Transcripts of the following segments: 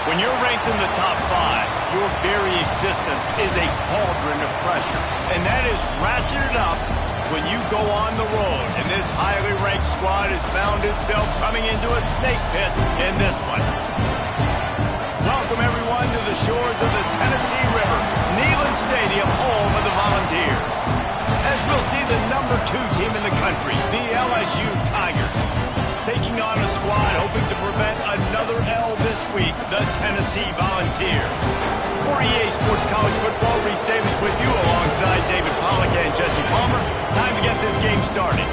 When you're ranked in the top 5, your very existence is a cauldron of pressure. And that is ratcheted up when you go on the road. And this highly ranked squad has found itself coming into a snake pit in this one. Welcome, everyone, to the shores of the Tennessee River, Neyland Stadium, home of the Volunteers. As we'll see the number 2 team in the country, the LSU Tigers, taking on a squad hoping to prevent another L this week, the Tennessee Volunteers. For EA Sports College Football, Reese Davis with you alongside David Pollack and Jesse Palmer. Time to get this game started.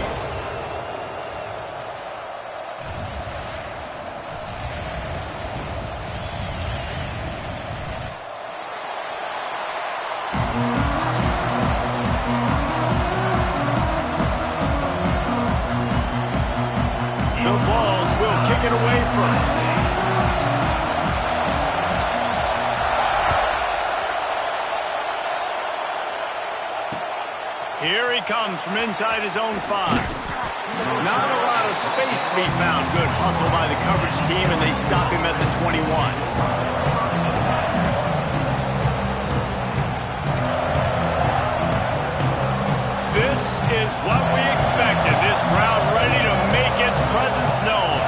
It away first. Here he comes from inside his own 5. Not a lot of space to be found. Good hustle by the coverage team, and they stop him at the 21. This is what we expected. This crowd ready to make its presence known.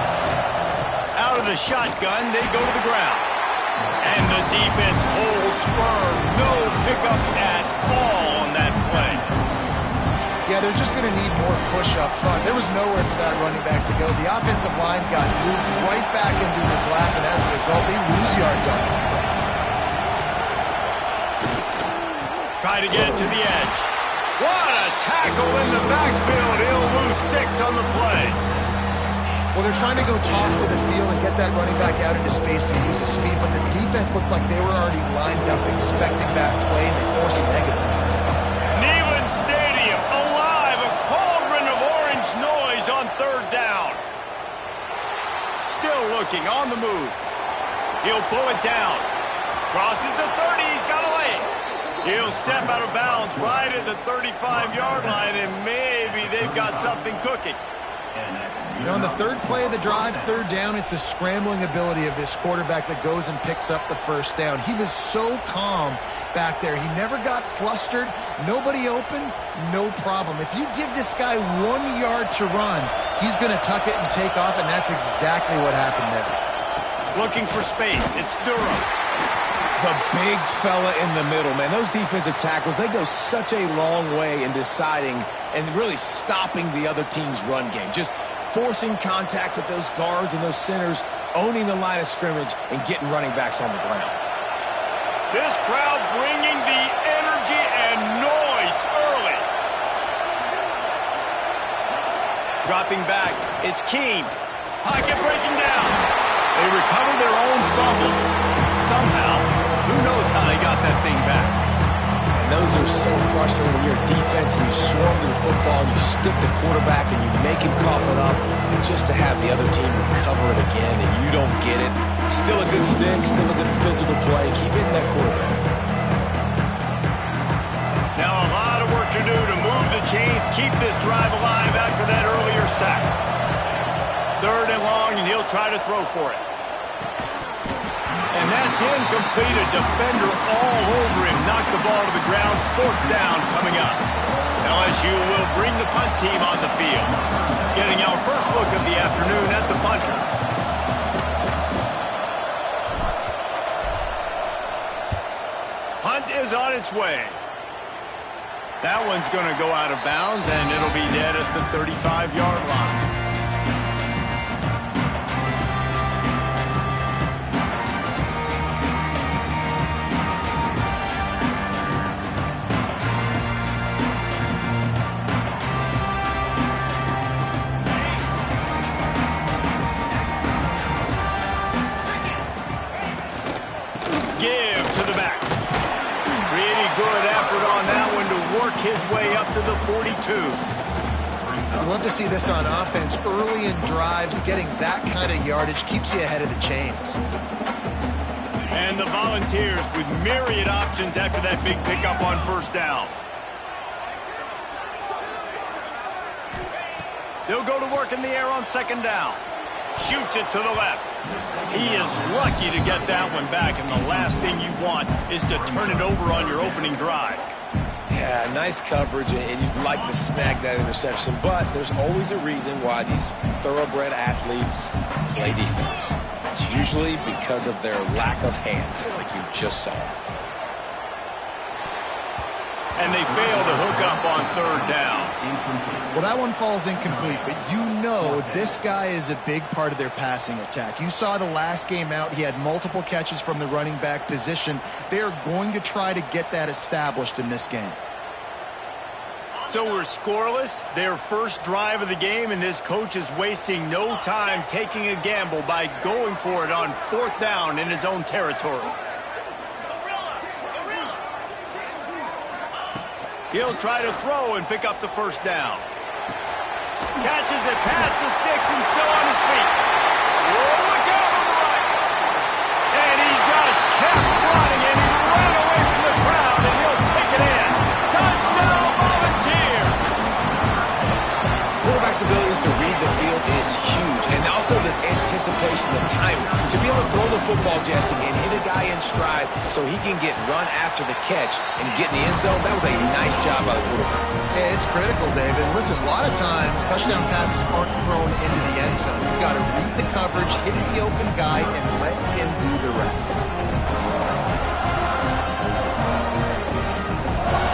Out of the shotgun, they go to the ground. And the defense holds firm. No pickup at all on that play. Yeah, they're just going to need more push up front. There was nowhere for that running back to go. The offensive line got moved right back into his lap, and as a result, they lose yards on him. Try to get it to the edge. What a tackle in the backfield. He'll lose 6 on the play. Well, they're trying to go toss to the field and get that running back out into space to use his speed, but the defense looked like they were already lined up expecting that play, and they force a negative. Neyland Stadium alive, a cauldron of orange noise on 3rd down. Still looking, on the move. He'll pull it down. Crosses the 30, he's got a lane. He'll step out of bounds right at the 35-yard line, and maybe they've got something cooking. You know, on the 3rd play of the drive, 3rd down, it's the scrambling ability of this quarterback that goes and picks up the 1st down. He was so calm back there. He never got flustered. Nobody open, no problem. If you give this guy 1 yard to run, he's going to tuck it and take off, and that's exactly what happened there. Looking for space. It's Durham. The big fella in the middle, man. Those defensive tackles, they go such a long way in deciding and really stopping the other team's run game. Just forcing contact with those guards and those centers, owning the line of scrimmage, and getting running backs on the ground. This crowd bringing the energy and noise early. Dropping back, it's Keene. Pocket breaking down. They recover their own fumble. Somehow, who knows how they got that thing back. And those are so frustrating when you're a defense and you swarm to the football and you stick the quarterback and you make him cough it up just to have the other team recover it again and you don't get it. Still a good stick, still a good physical play. Keep hitting that quarterback. Now a lot of work to do to move the chains, keep this drive alive after that earlier sack. 3rd and long, and he'll try to throw for it. And that's incomplete. A defender all over him. Knocked the ball to the ground. 4th down coming up. LSU will bring the punt team on the field. Getting our first look of the afternoon at the punter. Punt is on its way. That one's going to go out of bounds, and it'll be dead at the 35-yard line. His way up to the 42. I'd love to see this on offense early in drives. Getting that kind of yardage keeps you ahead of the chains. And the Volunteers with myriad options after that big pickup on 1st down. They'll go to work in the air on 2nd down. Shoots it to the left. He is lucky to get that one back, and the last thing you want is to turn it over on your opening drive. Yeah, nice coverage, and you'd like to snag that interception, but there's always a reason why these thoroughbred athletes play defense. It's usually because of their lack of hands, like you just saw. And they fail to hook up on third down. Well, that one falls incomplete, but you know this guy is a big part of their passing attack. You saw the last game out. He had multiple catches from the running back position. They are going to try to get that established in this game. So we're scoreless, their first drive of the game, and this coach is wasting no time taking a gamble by going for it on fourth down in his own territory. He'll try to throw and pick up the first down. Catches it past the sticks and still on his feet. Whoa, look out on the right. And he just kept running, and he ran away from the crowd, and he'll take it in. Touchdown, Volunteer! Quarterback's abilities to read the field is huge, and also the anticipation, the time to be able to throw the football, Jesse, and hit a guy in stride so he can get run after the catch and get in the end zone. That was a nice job by the quarterback. Yeah, it's critical, David. Listen, a lot of times touchdown passes aren't thrown into the end zone. You've got to read the coverage, hit the open guy, and let him do the rest.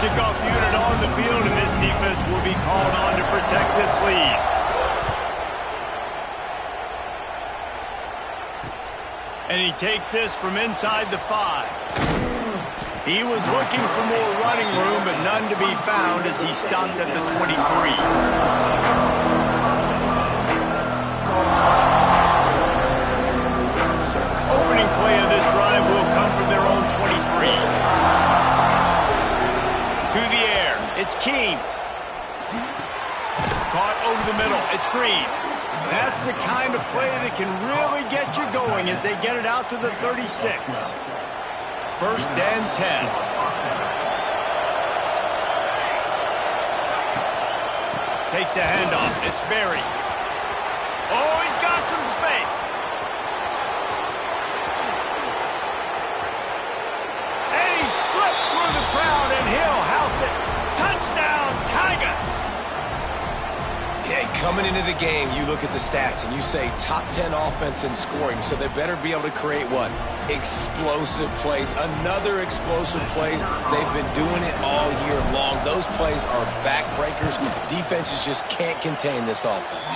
Kickoff unit on the field, and this defense will be called on to protect this lead. And he takes this from inside the 5. He was looking for more running room, but none to be found as he stopped at the 23. Opening play of this drive will come from their own 23. To the air, it's Keene. Caught over the middle, it's Green. That's the kind of play that can really get you going as they get it out to the 36. First and 10. Takes a handoff. It's Berry. Oh, he's got some space. And he slipped through the crowd, and he'll house it. Touchdown, Tigers! Yeah, coming into the game, you look at the stats and you say top 10 offense in scoring, so they better be able to create what? Explosive plays. Another explosive plays. They've been doing it all year long. Those plays are backbreakers. Defenses just can't contain this offense.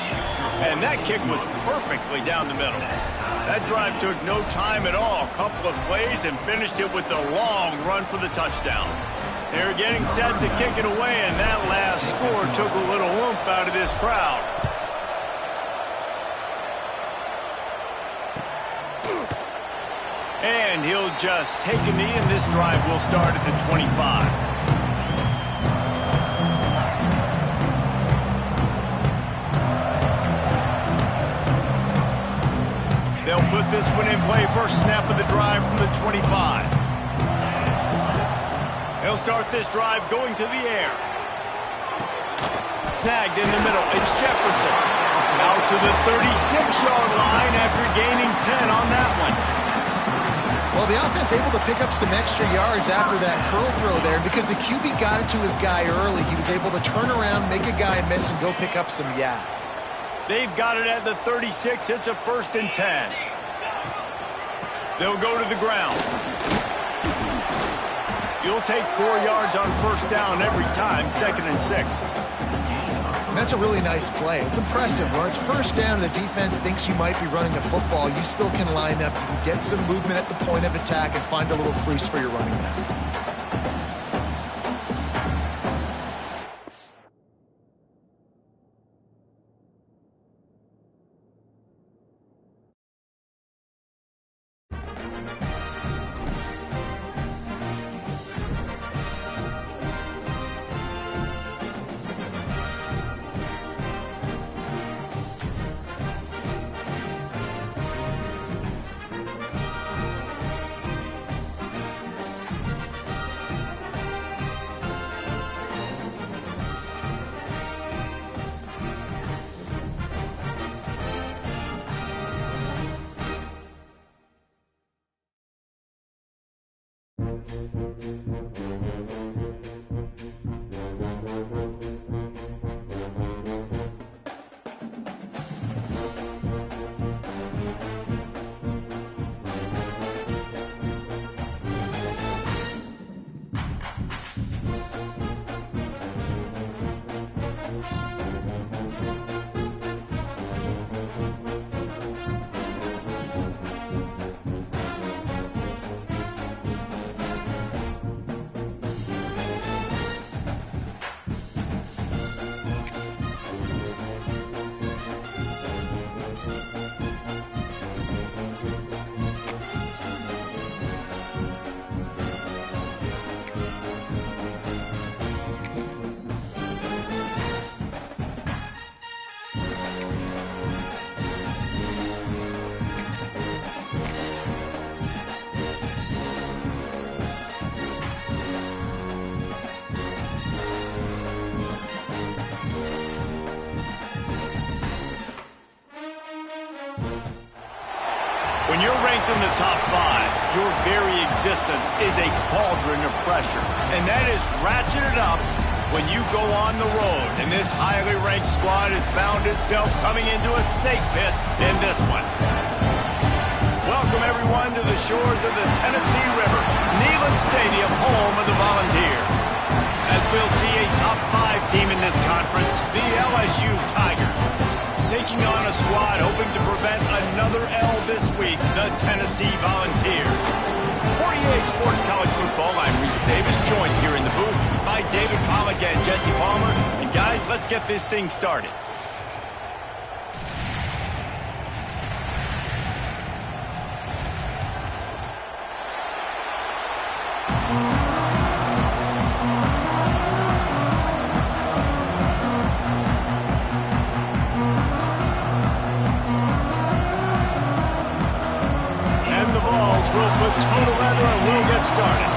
And that kick was perfectly down the middle. That drive took no time at all. Couple of plays and finished it with a long run for the touchdown. They're getting set to kick it away, and that last score took a little oomph out of this crowd. And he'll just take a knee, and this drive will start at the 25. They'll put this one in play. First snap of the drive from the 25. He'll start this drive going to the air. Snagged in the middle. It's Jefferson. Out to the 36-yard line after gaining 10 on that one. Well, the offense able to pick up some extra yards after that curl throw there because the QB got it to his guy early. He was able to turn around, make a guy miss, and go pick up some yak. They've got it at the 36. It's a first and 10. They'll go to the ground. You'll take 4 yards on first down every time, second and 6. And that's a really nice play. It's impressive. When it's first down, the defense thinks you might be running the football. You still can line up. You can get some movement at the point of attack and find a little crease for your running back. When you're ranked in the top 5, your very existence is a cauldron of pressure. And that is ratcheted up when you go on the road. And this highly ranked squad has found itself coming into a snake pit in this one. Welcome, everyone, to the shores of the Tennessee River, Neyland Stadium, home of the Volunteers. As we'll see a top 5 team in this conference, the LSU Tigers, taking on a squad hoping to prevent another L this week, the Tennessee Volunteers. For EA Sports College Football, I'm Reese Davis, joined here in the booth by David Pollack and Jesse Palmer. And guys, let's get this thing started. We'll put total leather and we'll get started.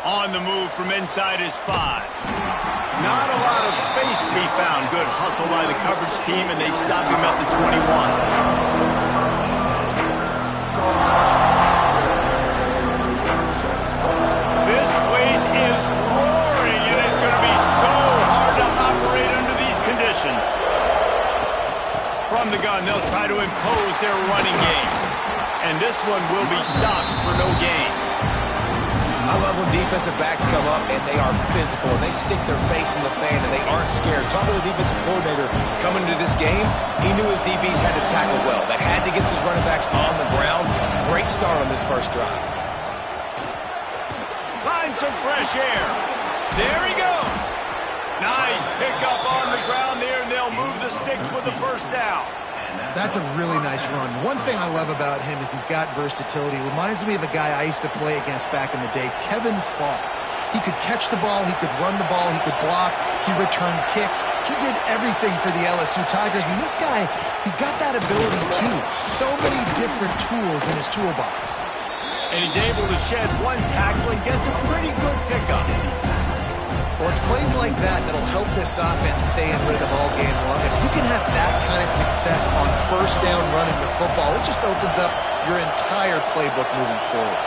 On the move from inside his 5. Not a lot of space to be found. Good hustle by the coverage team, and they stop him at the 21. This place is roaring, and it's going to be so hard to operate under these conditions. From the gun, they'll try to impose their running game. And this one will be stopped for no gain. I love when defensive backs come up and they are physical and they stick their face in the fan and they aren't scared. Talking to the defensive coordinator coming into this game, he knew his DBs had to tackle well. They had to get these running backs on the ground. Great start on this first drive. Find some fresh air. There he goes. Nice pickup on the ground there, and they'll move the sticks with the first down. That's a really nice run. One thing I love about him is he's got versatility. Reminds me of a guy I used to play against back in the day, Kevin Falk. He could catch the ball, he could run the ball, he could block, he returned kicks. He did everything for the LSU Tigers, and this guy, he's got that ability too. So many different tools in his toolbox. And he's able to shed one tackle and gets a pretty good pickup. Well, it's plays like that that'll help this offense stay in rhythm all game long. If you can have that kind of success on first down running the football, it just opens up your entire playbook moving forward.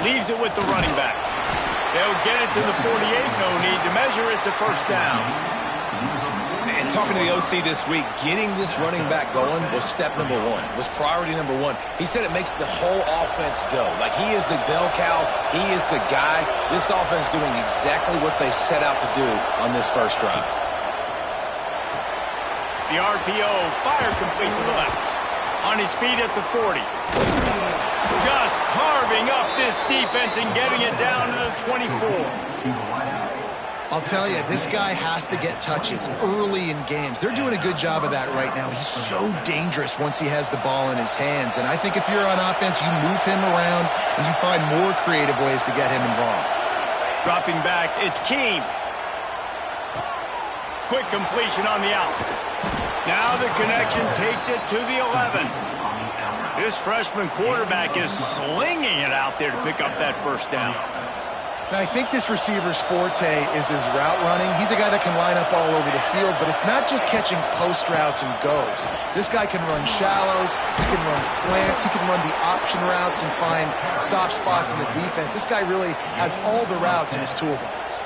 Leaves it with the running back. They'll get it to the 48. No need to measure. It's a first down. And talking to the OC this week, getting this running back going was step number 1, was priority number 1. He said it makes the whole offense go. Like, he is the bell cow, he is the guy. This offense doing exactly what they set out to do on this first drive. The RPO, fire complete to the left. On his feet at the 40. Just carving up this defense and getting it down to the 24. I'll tell you, this guy has to get touches early in games. They're doing a good job of that right now. He's so dangerous once he has the ball in his hands. And I think if you're on offense, you move him around and you find more creative ways to get him involved. Dropping back, it's Keem. Quick completion on the out. Now the connection takes it to the 11. This freshman quarterback is slinging it out there to pick up that first down. Now, I think this receiver's forte is his route running. He's a guy that can line up all over the field, but it's not just catching post routes and goes. This guy can run shallows, he can run slants, he can run the option routes and find soft spots in the defense. This guy really has all the routes in his toolbox.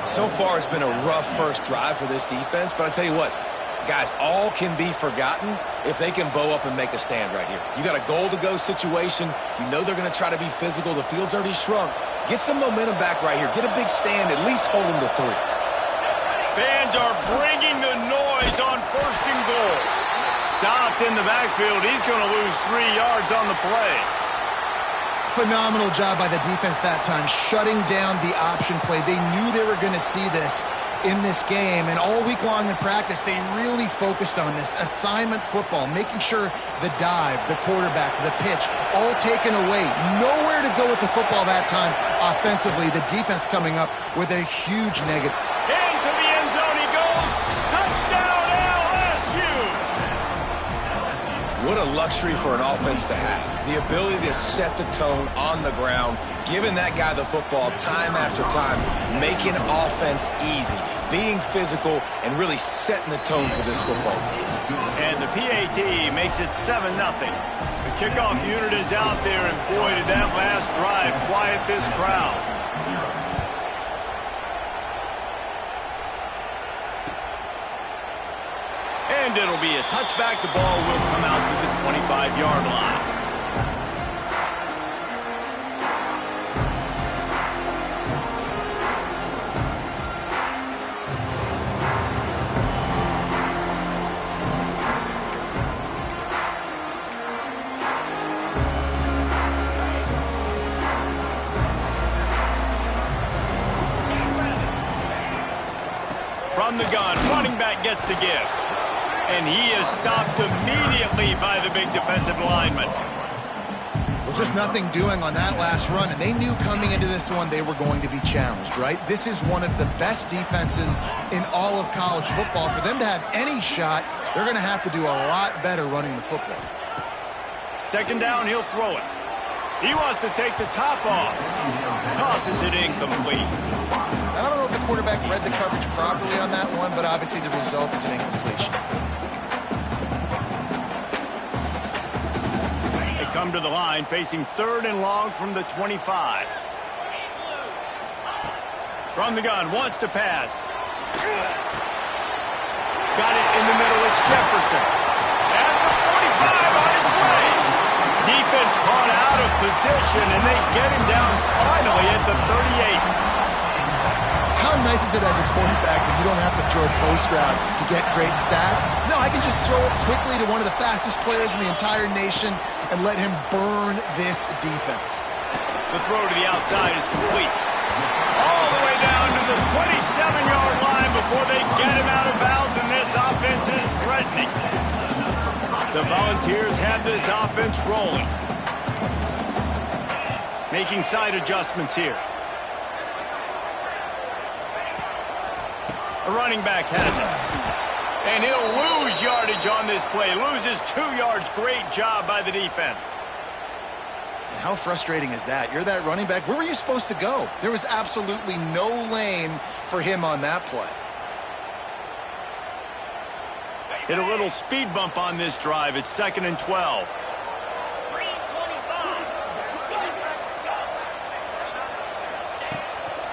So far, it's been a rough first drive for this defense, but I tell you what, guys, all can be forgotten if they can bow up and make a stand right here. You got a goal-to-go situation. You know they're going to try to be physical. The field's already shrunk. Get some momentum back right here. Get a big stand. At least hold them to 3. Fans are bringing the noise on first and goal. Stopped in the backfield. He's going to lose 3 yards on the play. Phenomenal job by the defense that time, shutting down the option play. They knew they were going to see this in this game, and all week long in practice, they really focused on this assignment football, making sure the dive, the quarterback, the pitch, all taken away. Nowhere to go with the football that time offensively. The defense coming up with a huge negative. Into the end zone he goes. Touchdown, LSU! What a lucky luxury for an offense to have. The ability to set the tone on the ground, giving that guy the football time after time, making offense easy, being physical, and really setting the tone for this football game. And the PAT makes it 7-0. The kickoff unit is out there, and boy, did that last drive quiet this crowd. And it'll be a touchback. The ball will come out to the 25-yard line. From the gun, running back gets to give. And he is stopped immediately by the big defensive lineman. Well, just nothing doing on that last run, and they knew coming into this one they were going to be challenged, right? This is one of the best defenses in all of college football. For them to have any shot, they're going to have to do a lot better running the football. Second down, he'll throw it. He wants to take the top off. Tosses it incomplete. I don't know if the quarterback read the coverage properly on that one, but obviously the result is an incompletion. They come to the line facing 3rd and long from the 25. From the gun, wants to pass. Got it in the middle, it's Jefferson. At the 45 on his way. Defense caught out of position, and they get him down finally at the 38. How nice is it as a quarterback when you don't have to throw post routes to get great stats? No, I can just throw it quickly to one of the fastest players in the entire nation and let him burn this defense. The throw to the outside is complete. All the way down to the 27-yard line before they get him out of bounds, and this offense is threatening. The Volunteers have this offense rolling. Making side adjustments here. The running back has it. And he'll lose yardage on this play. Loses 2 yards. Great job by the defense. And how frustrating is that? You're that running back. Where were you supposed to go? There was absolutely no lane for him on that play. Hit a little speed bump on this drive. It's 2nd and 12.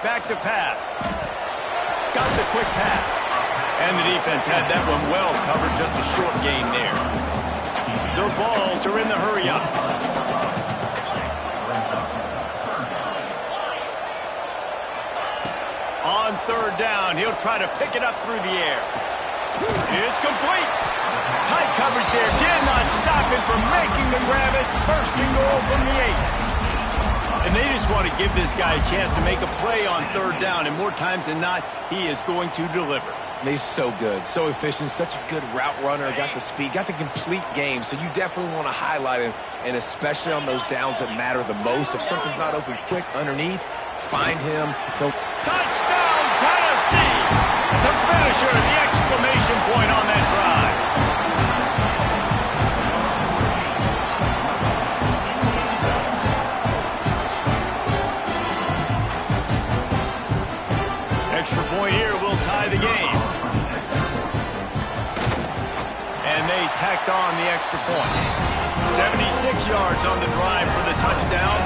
Back to pass. Got the quick pass. And the defense had that one well covered. Just a short gain there. The Vols are in the hurry up. On 3rd down, he'll try to pick it up through the air. It's complete. Tight coverage there. Did not stop him from making the grab. It's 1st and goal from the 8. And they just want to give this guy a chance to make a play on 3rd down. And more times than not, he is going to deliver. He's so good, so efficient, such a good route runner, got the speed, got the complete game. So you definitely want to highlight him, and especially on those downs that matter the most. If something's not open quick underneath, find him. Touchdown, Tennessee! The finisher, the exclamation point on that drive. Extra point here will tie the game. And they tacked on the extra point. 76 yards on the drive for the touchdown.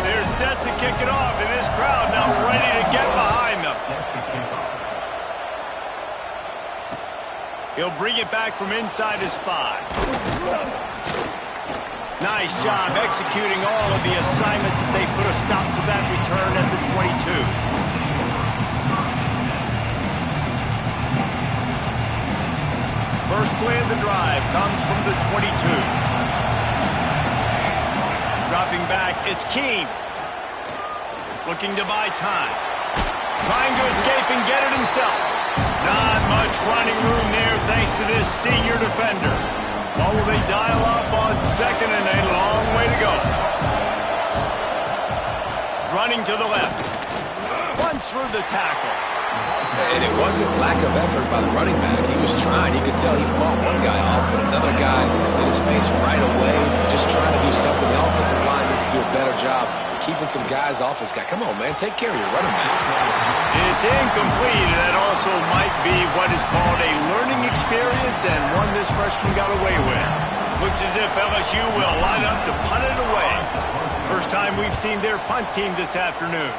They're set to kick it off, and this crowd now ready to get behind them. He'll bring it back from inside his 5. Nice job executing all of the assignments as they put a stop to that return at the 22. First play of the drive comes from the 22. Dropping back, it's Keene. Looking to buy time. Trying to escape and get it himself. Not much running room there thanks to this senior defender. Or will they dial up on 2nd and a long way to go? Running to the left. Runs through the tackle. And it wasn't lack of effort by the running back. He was trying. You could tell he fought one guy off, but another guy in his face right away, just trying to do something. The offensive line needs to do a better job keeping some guys off his guy. Come on, man. Take care of your running back. It's incomplete. That also might be what is called a learning experience and one this freshman got away with. Looks as if LSU will line up to punt it away. First time we've seen their punt team this afternoon.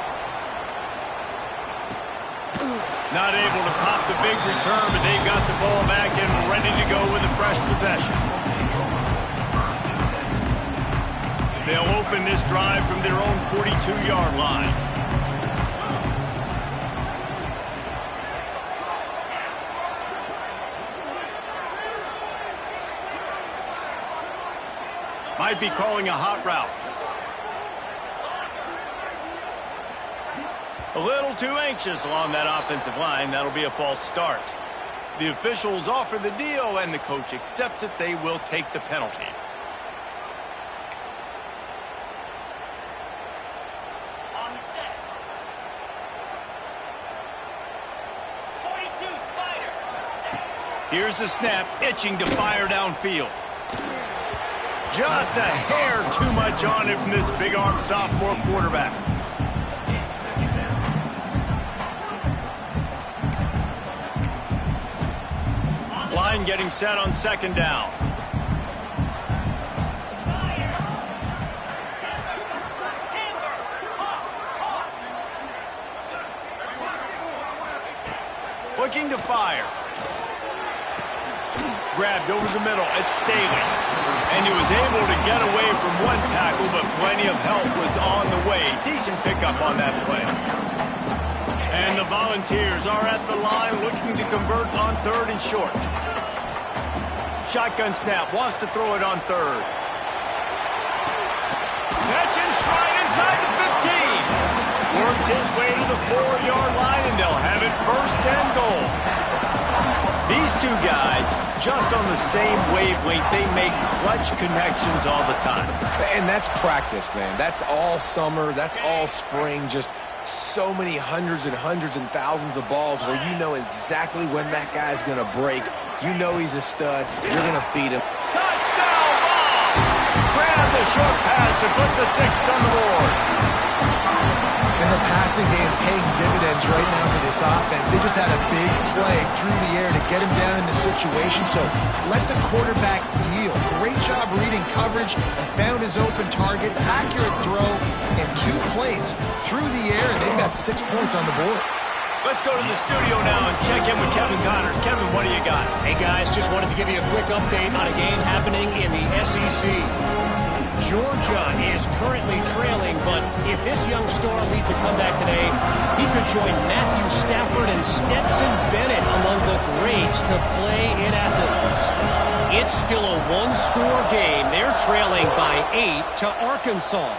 Not able to pop the big return, but they've got the ball back and ready to go with a fresh possession. They'll open this drive from their own 42-yard line. Might be calling a hot route. A little too anxious along that offensive line. That'll be a false start. The officials offer the deal, and the coach accepts it. They will take the penalty. On set. 42 Spider. Here's the snap, itching to fire downfield. Just a hair too much on it from this big-arm sophomore quarterback. Line getting set on second down. Looking to fire. Grabbed over the middle. It's Staley. And he was able to get away from one tackle, but plenty of help was on the way. Decent pickup on that play. And the Volunteers are at the line looking to convert on third and short. Shotgun snap, wants to throw it on third. Catch in stride inside the 15. Works his way to the 4-yard line, and they'll have it first and goal. These two guys, just on the same wavelength, they make clutch connections all the time. And that's practice, man. That's all summer. That's all spring. Just so many hundreds and thousands of balls where you know exactly when that guy's going to break. You know he's a stud. You're going to feed him. Touchdown ball! Grab the short pass to put the 6 on the board. And the passing game paying dividends right now for this offense. They just had a big play through the air to get him down in the situation. So let the quarterback deal. Great job reading coverage and found his open target. Accurate throw and 2 plays through the air, and they've got 6 points on the board. Let's go to the studio now and check in with Kevin Connors. Kevin, what do you got? Hey, guys, just wanted to give you a quick update on a game happening in the SEC. Georgia is currently trailing, but if this young star leads a comeback today, he could join Matthew Stafford and Stetson Bennett among the greats to play in Athens. It's still a one-score game. They're trailing by 8 to Arkansas.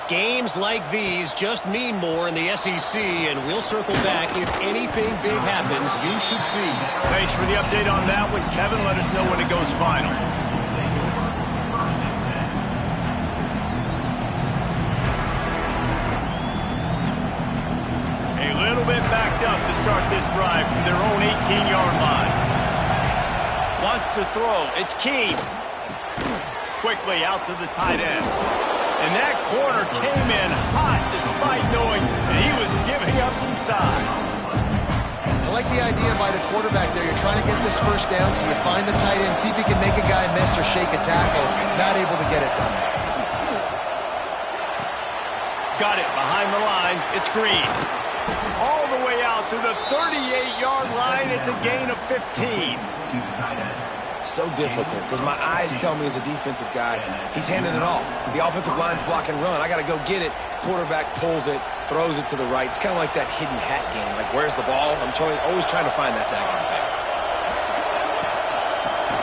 Games like these just mean more in the SEC, and we'll circle back if anything big happens. You should see. Thanks for the update on that one, Kevin. Let us know when it goes final. A little bit backed up to start this drive from their own 18-yard line. Wants to throw. It's Keene. Quickly out to the tight end. And that corner came in hot despite knowing that he was giving up some size. I like the idea by the quarterback there. You're trying to get this first down, so you find the tight end, see if you can make a guy miss or shake a tackle. Not able to get it done. Got it behind the line. It's Green. All the way out to the 38-yard line. It's a gain of 15. So difficult because my eyes tell me as a defensive guy, he's handing it off. The offensive line's block and run. I got to go get it. Quarterback pulls it, throws it to the right. It's kind of like that hidden hat game. Like, where's the ball? I'm always trying to find that daggone thing.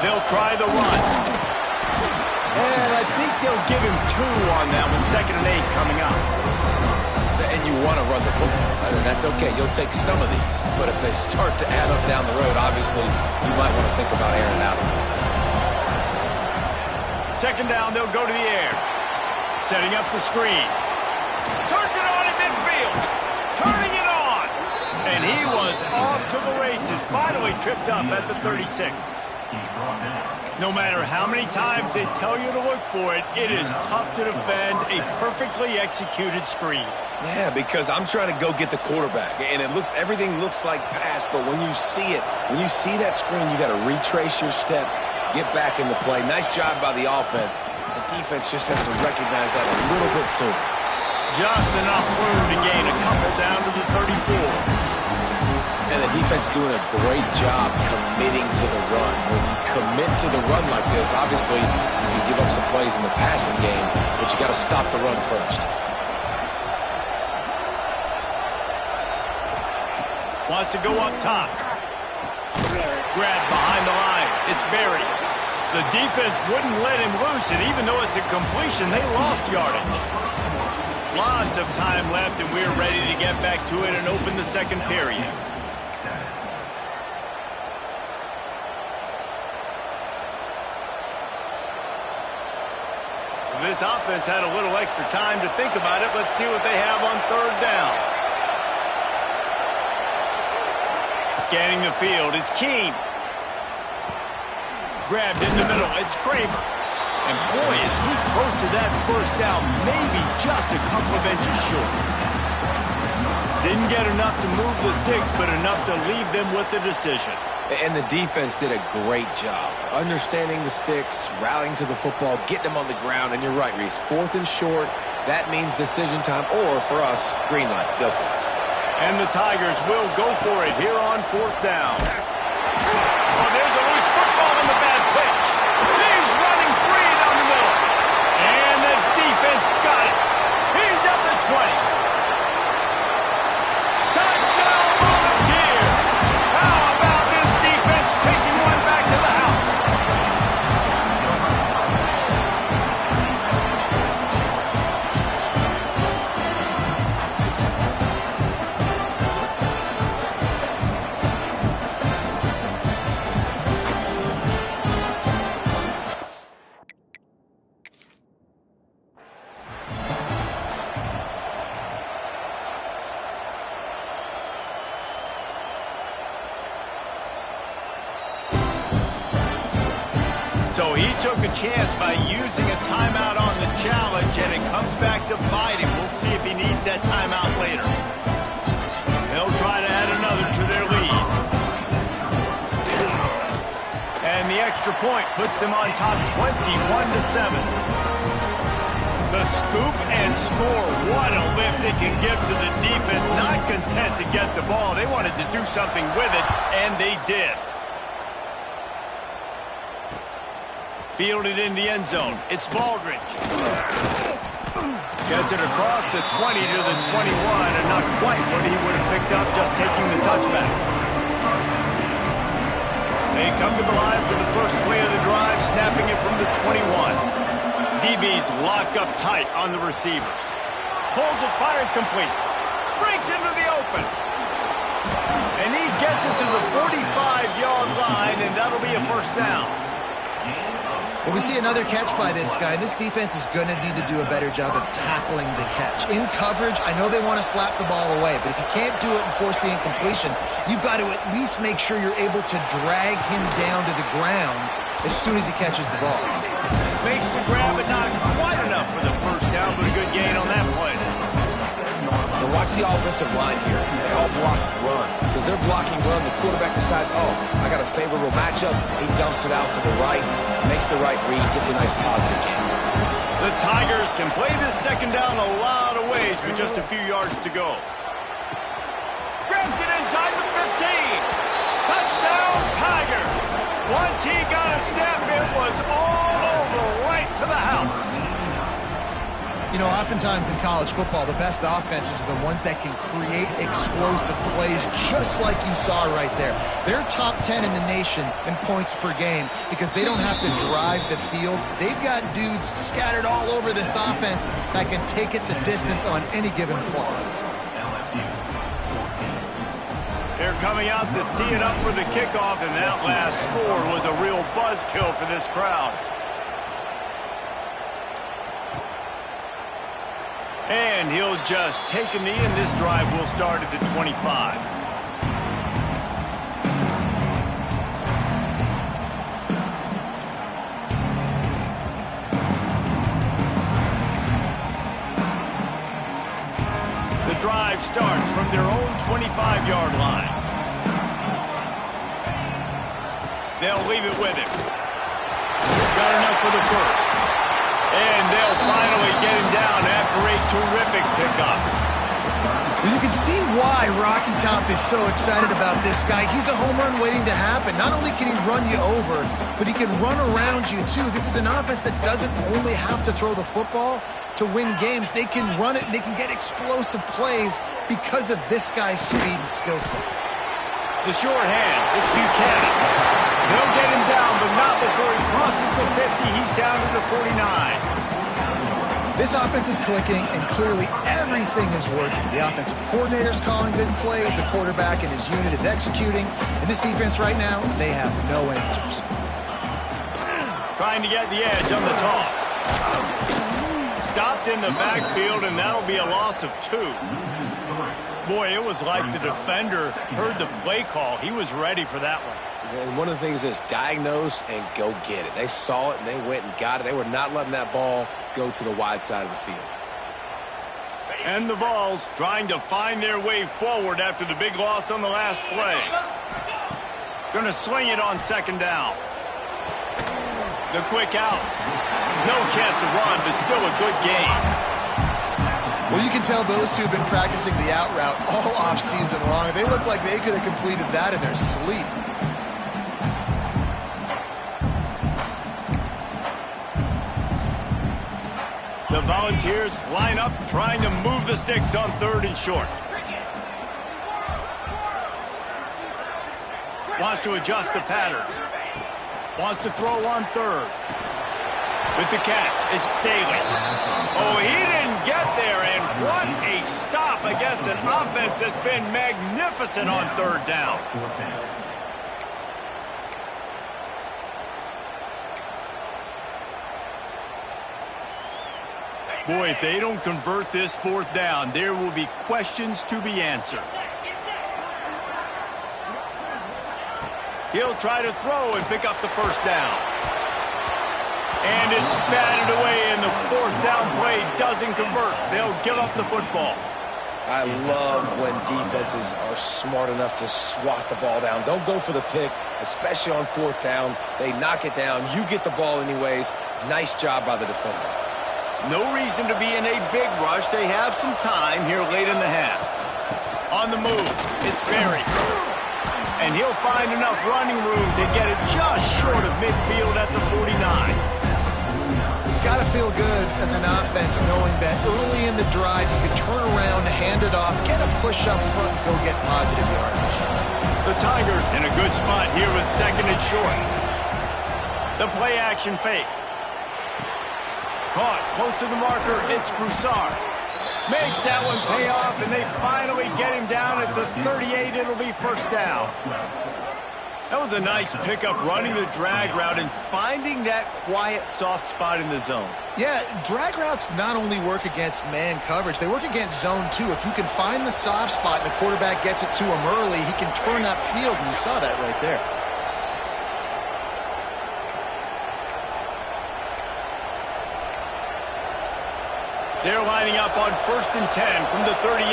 They'll try the run. And I think they'll give him 2 on that one. 2nd and 8 coming up. And you want to run the football. I mean, that's okay. You'll take some of these. But if they start to add up down the road, obviously, you might want to think about airing it out a little bit. 2nd down, they'll go to the air. Setting up the screen. Turns it on in midfield. Turning it on. And he was off to the races, finally tripped up at the 36. No matter how many times they tell you to look for it, it is tough to defend a perfectly executed screen. Yeah, because I'm trying to go get the quarterback, and everything looks like pass, but when you see it, when you see that screen, you got to retrace your steps, get back in the play. Nice job by the offense. The defense just has to recognize that a little bit sooner. Just enough room to gain a couple down to the 34. And the defense doing a great job committing to the run. When you commit to the run like this, obviously you can give up some plays in the passing game, but you got to stop the run first. Wants to go up top. Grab behind the line. It's Berry. The defense wouldn't let him loose, and even though it's a completion, they lost yardage. Lots of time left, and we're ready to get back to it and open the second period. This offense had a little extra time to think about it. Let's see what they have on third down. Scanning the field, it's Keene. Grabbed in the middle, it's Craver. And boy, is he close to that first down, maybe just a couple of inches short. Didn't get enough to move the sticks, but enough to leave them with the decision. And the defense did a great job understanding the sticks, rallying to the football, getting them on the ground. And you're right, Reese, fourth and short, that means decision time, or for us, green light. Go for it. And the Tigers will go for it here on fourth down. Oh, there's a loose football on the bad pitch. He's running free down the middle. And the defense got it. He's at the 20. Touchdown, Volunteer. How about this defense taking one back to the house? So he took a chance by using a timeout on the challenge, and it comes back to bite him. We'll see if he needs that timeout later. They'll try to add another to their lead. And the extra point puts them on top 21-7. The scoop and score. What a lift it can give to the defense. Not content to get the ball. They wanted to do something with it, and they did. Fielded in the end zone. It's Baldridge. Gets it across the 20 to the 21, and not quite what he would have picked up just taking the touchback. They come to the line for the first play of the drive, snapping it from the 21. DB's locked up tight on the receivers. Pulls it, fired complete. Breaks into the open. And he gets it to the 45-yard line, and that'll be a first down. Well, we see another catch by this guy. This defense is going to need to do a better job of tackling the catch. In coverage, I know they want to slap the ball away, but if you can't do it and force the incompletion, you've got to at least make sure you're able to drag him down to the ground as soon as he catches the ball. Makes the grab, but not quite enough for the first down, but a good gain on that play. And watch the offensive line here. They all block run. Because they're blocking run, the quarterback decides, oh, I got a favorable matchup. He dumps it out to the right, makes the right read, gets a nice positive gain. The Tigers can play this second down a lot of ways with just a few yards to go. Grabs it inside the 15. Touchdown, Tigers. Once he got a step, it was all over right to the house. You know, oftentimes in college football, the best offenses are the ones that can create explosive plays, just like you saw right there. They're top 10 in the nation in points per game because they don't have to drive the field. They've got dudes scattered all over this offense that can take it the distance on any given play. They're coming out to tee it up for the kickoff, and that last score was a real buzzkill for this crowd. And he'll just take a knee, and this drive will start at the 25. 25-yard line. They'll leave it with him. Got enough for the first. And they'll finally get him down after a terrific pickup. Well, you can see why Rocky Top is so excited about this guy. He's a home run waiting to happen. Not only can he run you over, but he can run around you too. This is an offense that doesn't only have to throw the football to win games. They can run it and they can get explosive plays because of this guy's speed and skill set. The short hands, it's Buchanan. They'll get him down, but not before he crosses the 50. He's down to the 49. This offense is clicking, and clearly everything is working. The offensive coordinator's calling good plays. The quarterback and his unit is executing. And this defense right now, they have no answers. Trying to get the edge on the toss. Stopped in the backfield, and that'll be a loss of 2. Boy, it was like the defender heard the play call. He was ready for that one. And one of the things is diagnose and go get it. They saw it and they went and got it. They were not letting that ball go to the wide side of the field. And the Vols trying to find their way forward after the big loss on the last play. Going to swing it on second down. The quick out. No chance to run, but still a good game. Well, you can tell those two have been practicing the out route all offseason long. They look like they could have completed that in their sleep. The Volunteers line up, trying to move the sticks on 3rd and short. Wants to adjust the pattern. Wants to throw on 3rd. With the catch, it's Staley. Oh, he didn't get there, and what a stop against an offense that's been magnificent on 3rd down. Boy, if they don't convert this 4th down, there will be questions to be answered. He'll try to throw and pick up the 1st down. And it's batted away, and the 4th down play doesn't convert. They'll give up the football. I love when defenses are smart enough to swat the ball down. Don't go for the pick, especially on 4th down. They knock it down. You get the ball anyways. Nice job by the defender. No reason to be in a big rush. They have some time here late in the half. On the move, it's Berry. And he'll find enough running room to get it just short of midfield at the 49. It's got to feel good as an offense knowing that early in the drive you can turn around, hand it off, get a push up front, and go get positive yardage. The Tigers in a good spot here with 2nd and short. The play action fake. Caught close to the marker, it's Broussard. Makes that one pay off, and they finally get him down at the 38. It'll be 1st down. That was a nice pickup, running the drag route and finding that quiet, soft spot in the zone. Yeah, drag routes not only work against man coverage, they work against zone too. If you can find the soft spot and the quarterback gets it to him early, he can turn that field, and you saw that right there. They're lining up on 1st and 10 from the 38.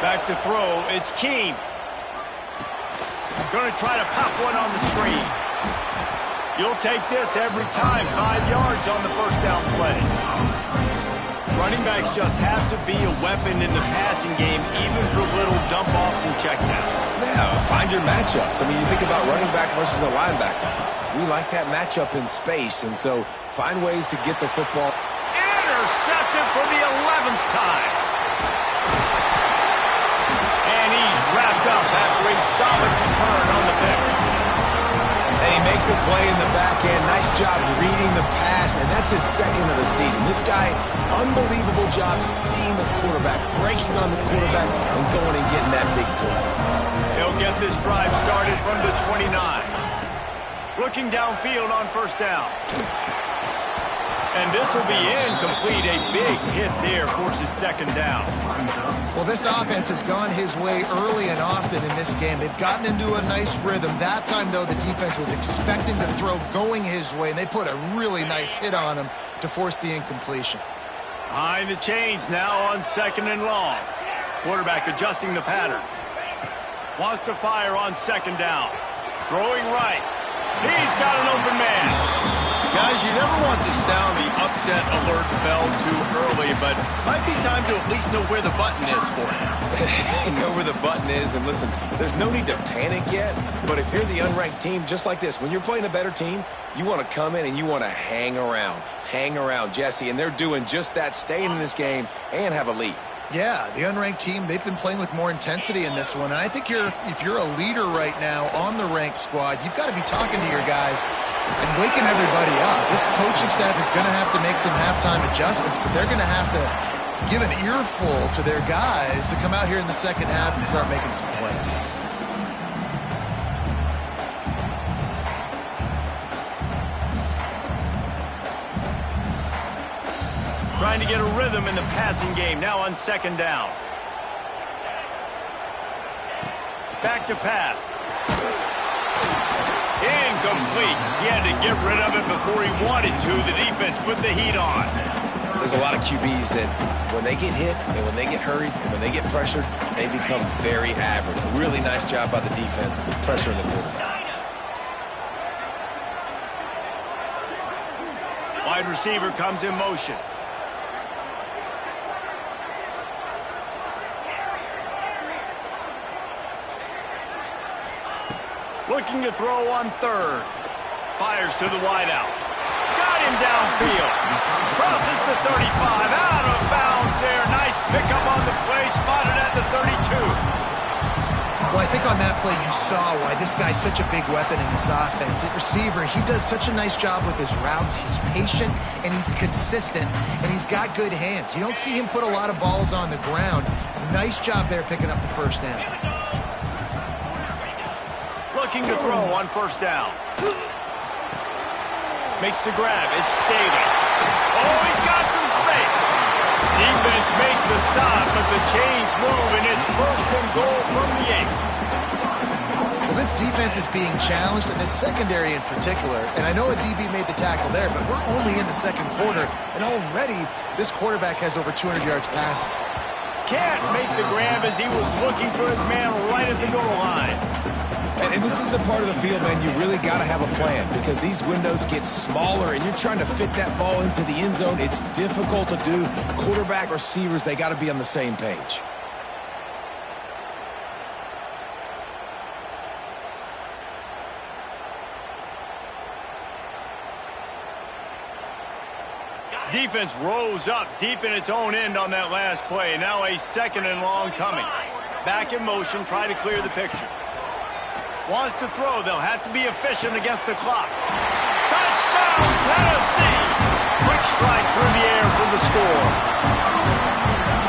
Back to throw, it's Keene. Going to try to pop one on the screen. You'll take this every time. 5 yards on the 1st down play. Running backs just have to be a weapon in the passing game, even for little dump-offs and checkdowns. Yeah, find your matchups. I mean, you think about running back versus a linebacker. We like that matchup in space, and so find ways to get the football. Intercepted for the 11th time. And he's wrapped up after a solid return on the pick. And he makes a play in the back end. Nice job reading the pass, and that's his 2nd of the season. This guy, unbelievable job seeing the quarterback, breaking on the quarterback, and going and getting that big play. He'll get this drive started from the 29. Looking downfield on 1st down. And this will be incomplete. A big hit there forces 2nd down. Well, this offense has gone his way early and often in this game. They've gotten into a nice rhythm. That time, though, the defense was expecting the throw going his way, and they put a really nice hit on him to force the incompletion. Behind the chains now on 2nd and long. Quarterback adjusting the pattern. Wants to fire on 2nd down. Throwing right. He's got an open man. Guys, you never want to sound the upset alert bell too early, but might be time to at least know where the button is for you. Know where the button is, and listen, there's no need to panic yet, but if you're the unranked team, just like this, when you're playing a better team, you want to come in and you want to hang around, Jesse, and they're doing just that, staying in this game and have a lead. Yeah, the unranked team, they've been playing with more intensity in this one. And I think if you're a leader right now on the ranked squad, you've got to be talking to your guys and waking everybody up. This coaching staff is going to have to make some halftime adjustments, but they're going to have to give an earful to their guys to come out here in the second half and start making some plays. Trying to get a rhythm in the passing game, now on 2nd down. Back to pass. Incomplete. He had to get rid of it before he wanted to. The defense put the heat on. There's a lot of QBs that when they get hit and when they get hurried and when they get pressured, they become very average. A really nice job by the defense pressuring the quarterback. Wide receiver comes in motion. Looking to throw on 3rd. Fires to the wideout. Got him downfield. Crosses the 35. Out of bounds there. Nice pickup on the play. Spotted at the 32. Well, I think on that play you saw why this guy's such a big weapon in this offense. At receiver, he does such a nice job with his routes. He's patient, and he's consistent, and he's got good hands. You don't see him put a lot of balls on the ground. Nice job there picking up the 1st down. Looking to throw on 1st down. Makes the grab. It's Staley. Oh, he's got some space. Defense makes a stop, but the chains move, and it's 1st and goal from the 8. Well, this defense is being challenged, and this secondary in particular. And I know a DB made the tackle there, but we're only in the 2nd quarter, and already this quarterback has over 200 yards passing. Can't make the grab as he was looking for his man right at the goal line. And this is the part of the field, man, you really got to have a plan because these windows get smaller and you're trying to fit that ball into the end zone. It's difficult to do. Quarterback, receivers, they got to be on the same page. Defense rose up deep in its own end on that last play. Now a 2nd and long coming. Back in motion, try to clear the picture. Wants to throw. They'll have to be efficient against the clock. Touchdown, Tennessee! Quick strike through the air for the score.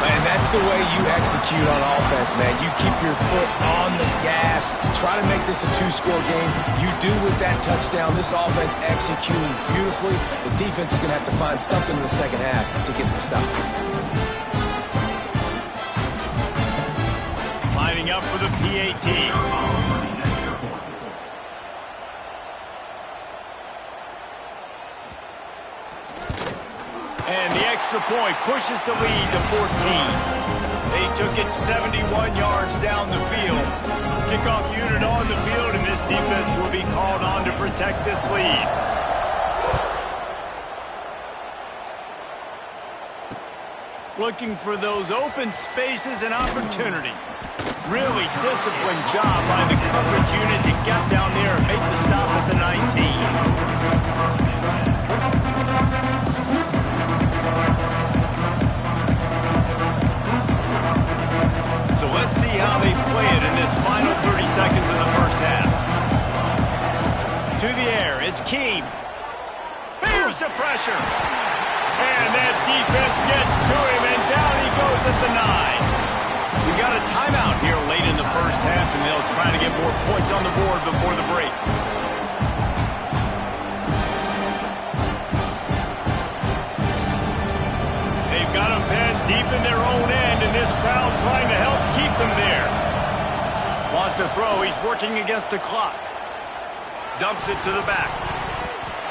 Man, that's the way you execute on offense, man. You keep your foot on the gas. Try to make this a 2-score game. You do with that touchdown. This offense executing beautifully. The defense is going to have to find something in the second half to get some stops. Lining up for the PAT. And the extra point pushes the lead to 14. They took it 71 yards down the field. Kickoff unit on the field, and this defense will be called on to protect this lead. Looking for those open spaces and opportunity. Really disciplined job by the coverage unit to get down there and make the stop at the 19. So let's see how they play it in this final 30 seconds of the first half. To the air, it's Keem. Here's the pressure. And that defense gets to him, and down he goes at the 9. We got a timeout here late in the first half, and they'll try to get more points on the board before the break. They've got them penned deep in their own end, and this crowd trying to help keep them there. Wants to throw. He's working against the clock. Dumps it to the back.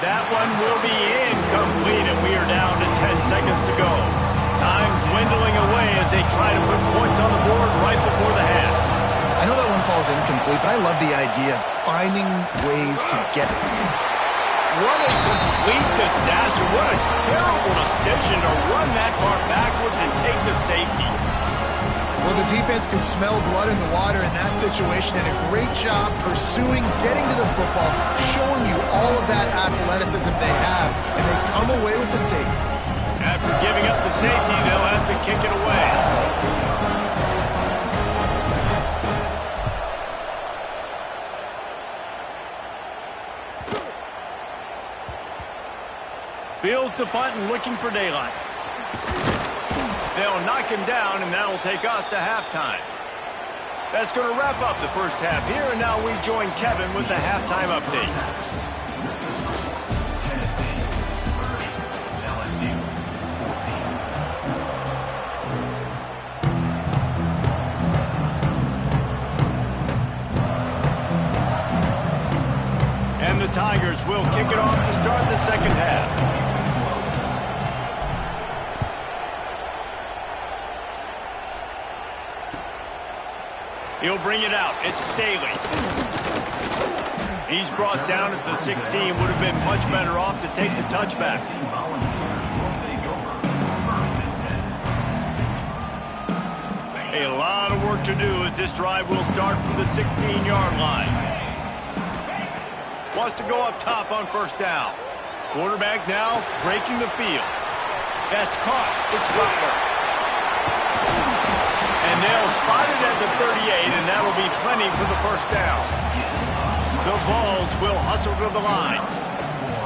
That one will be incomplete, and we are down to 10 seconds to go. Time dwindling away as they try to put points on the board right before the half. I know that one falls incomplete, but I love the idea of finding ways to get it. What a complete disaster. What a terrible decision to run that car backwards and take the safety. Well, the defense could smell blood in the water in that situation, and a great job pursuing, getting to the football, showing you all of that athleticism they have, and they come away with the safety. After giving up the safety, they'll have to kick it away. Fields the punt and looking for daylight. They'll knock him down, and that'll take us to halftime. That's going to wrap up the first half here, and now we join Kevin with the halftime update. And the Tigers will kick it off to start the second half. He'll bring it out. It's Staley. He's brought down at the 16. Would have been much better off to take the touchback. A lot of work to do as this drive will start from the 16-yard line. Wants to go up top on first down. Quarterback now breaking the field. That's caught. It's Butler. And they'll spot it at the 38, and that'll be plenty for the first down. The Vols will hustle to the line.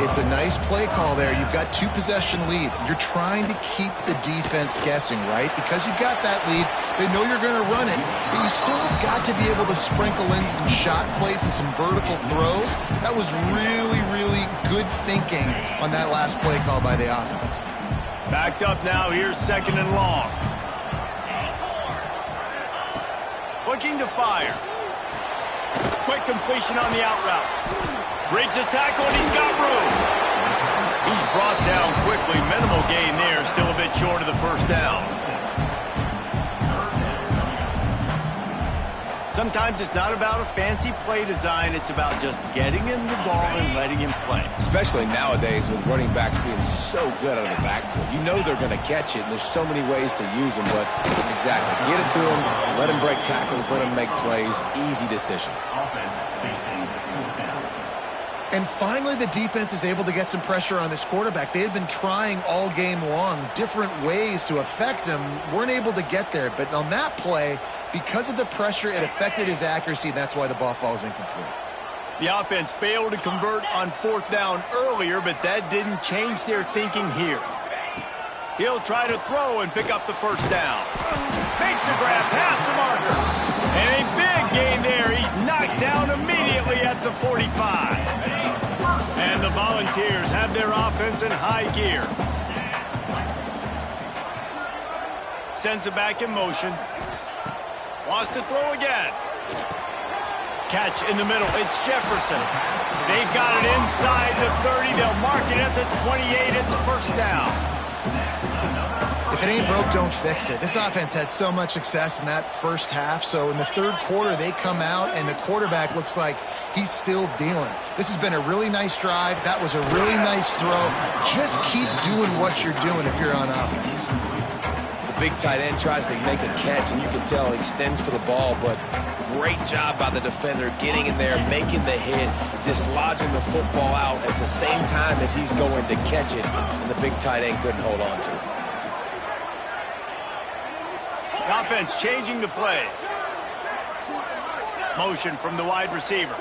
It's a nice play call there. You've got two-possession lead. You're trying to keep the defense guessing, right? Because you've got that lead, they know you're going to run it, but you still have got to be able to sprinkle in some shot plays and some vertical throws. That was really, really good thinking on that last play call by the offense. Backed up now. Here's second and long. Looking to fire. Quick completion on the out route. Breaks a tackle, and he's got room. He's brought down quickly. Minimal gain there. Still a bit short of the first down. Sometimes it's not about a fancy play design. It's about just getting him the ball and letting him play. Especially nowadays with running backs being so good out of the backfield. You know they're going to catch it, and there's so many ways to use them, but exactly. Get it to him, let him break tackles, let him make plays. Easy decision. And finally, the defense is able to get some pressure on this quarterback. They had been trying all game long different ways to affect him. Weren't able to get there. But on that play, because of the pressure, it affected his accuracy, and that's why the ball falls incomplete. The offense failed to convert on fourth down earlier, but that didn't change their thinking here. He'll try to throw and pick up the first down. Makes the grab past the marker. And a big gain there. He's knocked down immediately at the 45. And the Volunteers have their offense in high gear. Sends it back in motion. Wants to throw again. Catch in the middle. It's Jefferson. They've got it inside the 30. They'll mark it at the 28. It's first down. If it ain't broke, don't fix it. This offense had so much success in that first half, so in the third quarter, they come out, and the quarterback looks like he's still dealing. This has been a really nice drive. That was a really nice throw. Just keep doing what you're doing if you're on offense. The big tight end tries to make a catch, and you can tell he extends for the ball, but great job by the defender getting in there, making the hit, dislodging the football out at the same time as he's going to catch it, and the big tight end couldn't hold on to it. The offense changing the play. Motion from the wide receiver.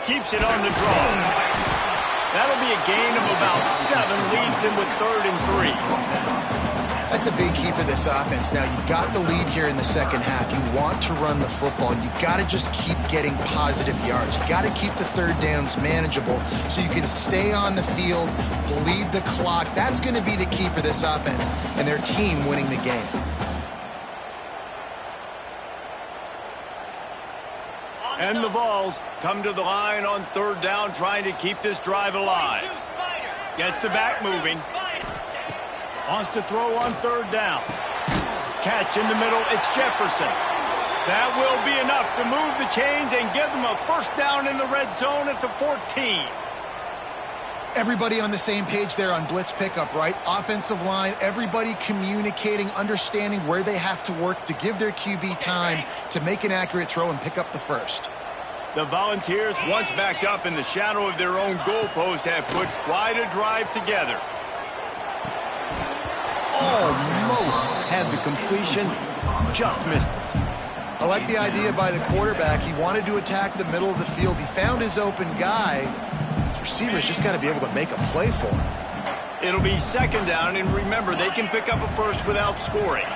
Keeps it on the draw. That'll be a gain of about 7. Leaves him with 3rd and 3. That's a big key for this offense. Now, you've got the lead here in the second half. You want to run the football. You've got to just keep getting positive yards. You've got to keep the third downs manageable so you can stay on the field, bleed the clock. That's going to be the key for this offense and their team winning the game. And the Vols come to the line on third down, trying to keep this drive alive. Gets the back moving. Wants to throw on third down. Catch in the middle. It's Jefferson. That will be enough to move the chains and give them a first down in the red zone at the 14. Everybody on the same page there on blitz pickup, right? Offensive line, everybody communicating, understanding where they have to work to give their QB time to make an accurate throw and pick up the first. The Volunteers, once backed up in the shadow of their own goalpost, have put quite a drive together. Almost had the completion, just missed it. I like the idea by the quarterback. He wanted to attack the middle of the field. He found his open guy. Receivers just got to be able to make a play for him. It'll be second down, and remember, they can pick up a first without scoring.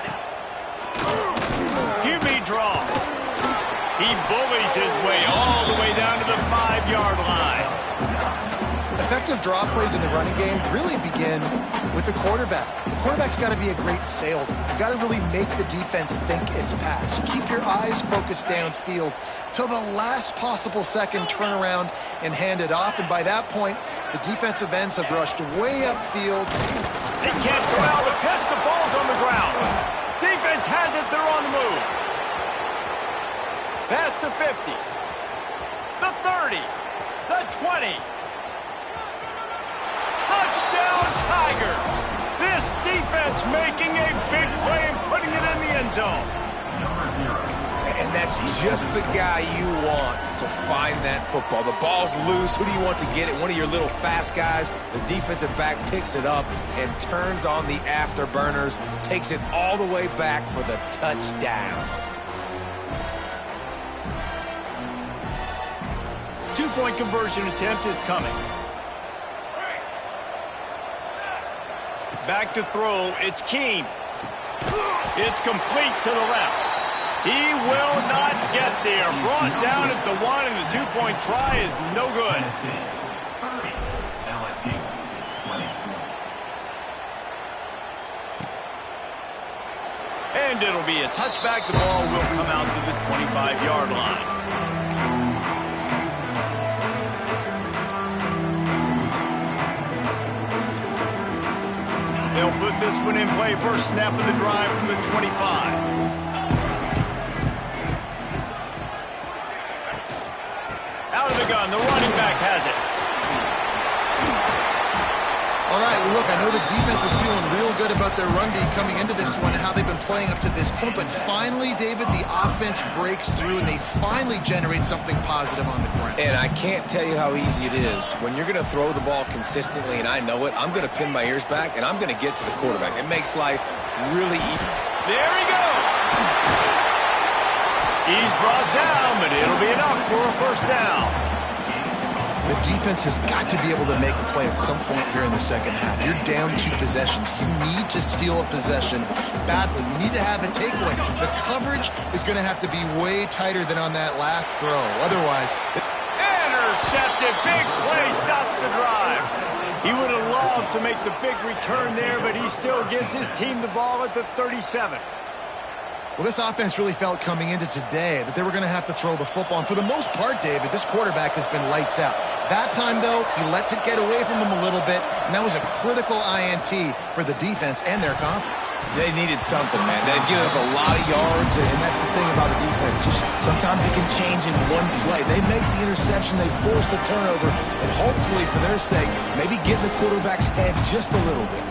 QB draw. He bullies his way all the way down to the 5-yard line. Effective draw plays in the running game really begin with the quarterback. The quarterback's got to be a great salesman. You got to really make the defense think it's pass. You keep your eyes focused downfield till the last possible second, turn around and hand it off. And by that point, the defensive ends have rushed way upfield. They can't corral the pitch. The ball's on the ground. Defense has it. They're on the move. Pass to 50. The 30. The 20. Touchdown, Tigers. This defense making a big play and putting it in the end zone. And that's just the guy you want to find that football. The ball's loose. Who do you want to get it? One of your little fast guys. The defensive back picks it up and turns on the afterburners, takes it all the way back for the touchdown. 2-point conversion attempt is coming. Back to throw. It's Keene. It's complete to the left. He will not get there. Brought down at the 1, and the 2-point try is no good. And it'll be a touchback. The ball will come out to the 25-yard line. They'll put this one in play. First snap of the drive from the 25. Out of the gun, the running back has it. All right, well, look, I know the defense was feeling real good about their run D coming into this one and how they've been playing up to this point, but finally, David, the offense breaks through and they finally generate something positive on the ground. And I can't tell you how easy it is. When you're going to throw the ball consistently, and I know it, I'm going to pin my ears back, and I'm going to get to the quarterback. It makes life really easy. There he goes. He's brought down, but it'll be enough for a first down. The defense has got to be able to make a play at some point here in the second half. You're down 2 possessions. You need to steal a possession badly. You need to have a takeaway. The coverage is going to have to be way tighter than on that last throw. Otherwise... Intercepted. Big play stops the drive. He would have loved to make the big return there, but he still gives his team the ball at the 37. Well, this offense really felt coming into today that they were going to have to throw the football. And for the most part, David, this quarterback has been lights out. That time, though, he lets it get away from him a little bit, and that was a critical INT for the defense and their confidence. They needed something, man. They've given up a lot of yards, and that's the thing about the defense. Just sometimes it can change in one play. They make the interception, they force the turnover, and hopefully, for their sake, maybe get in the quarterback's head just a little bit.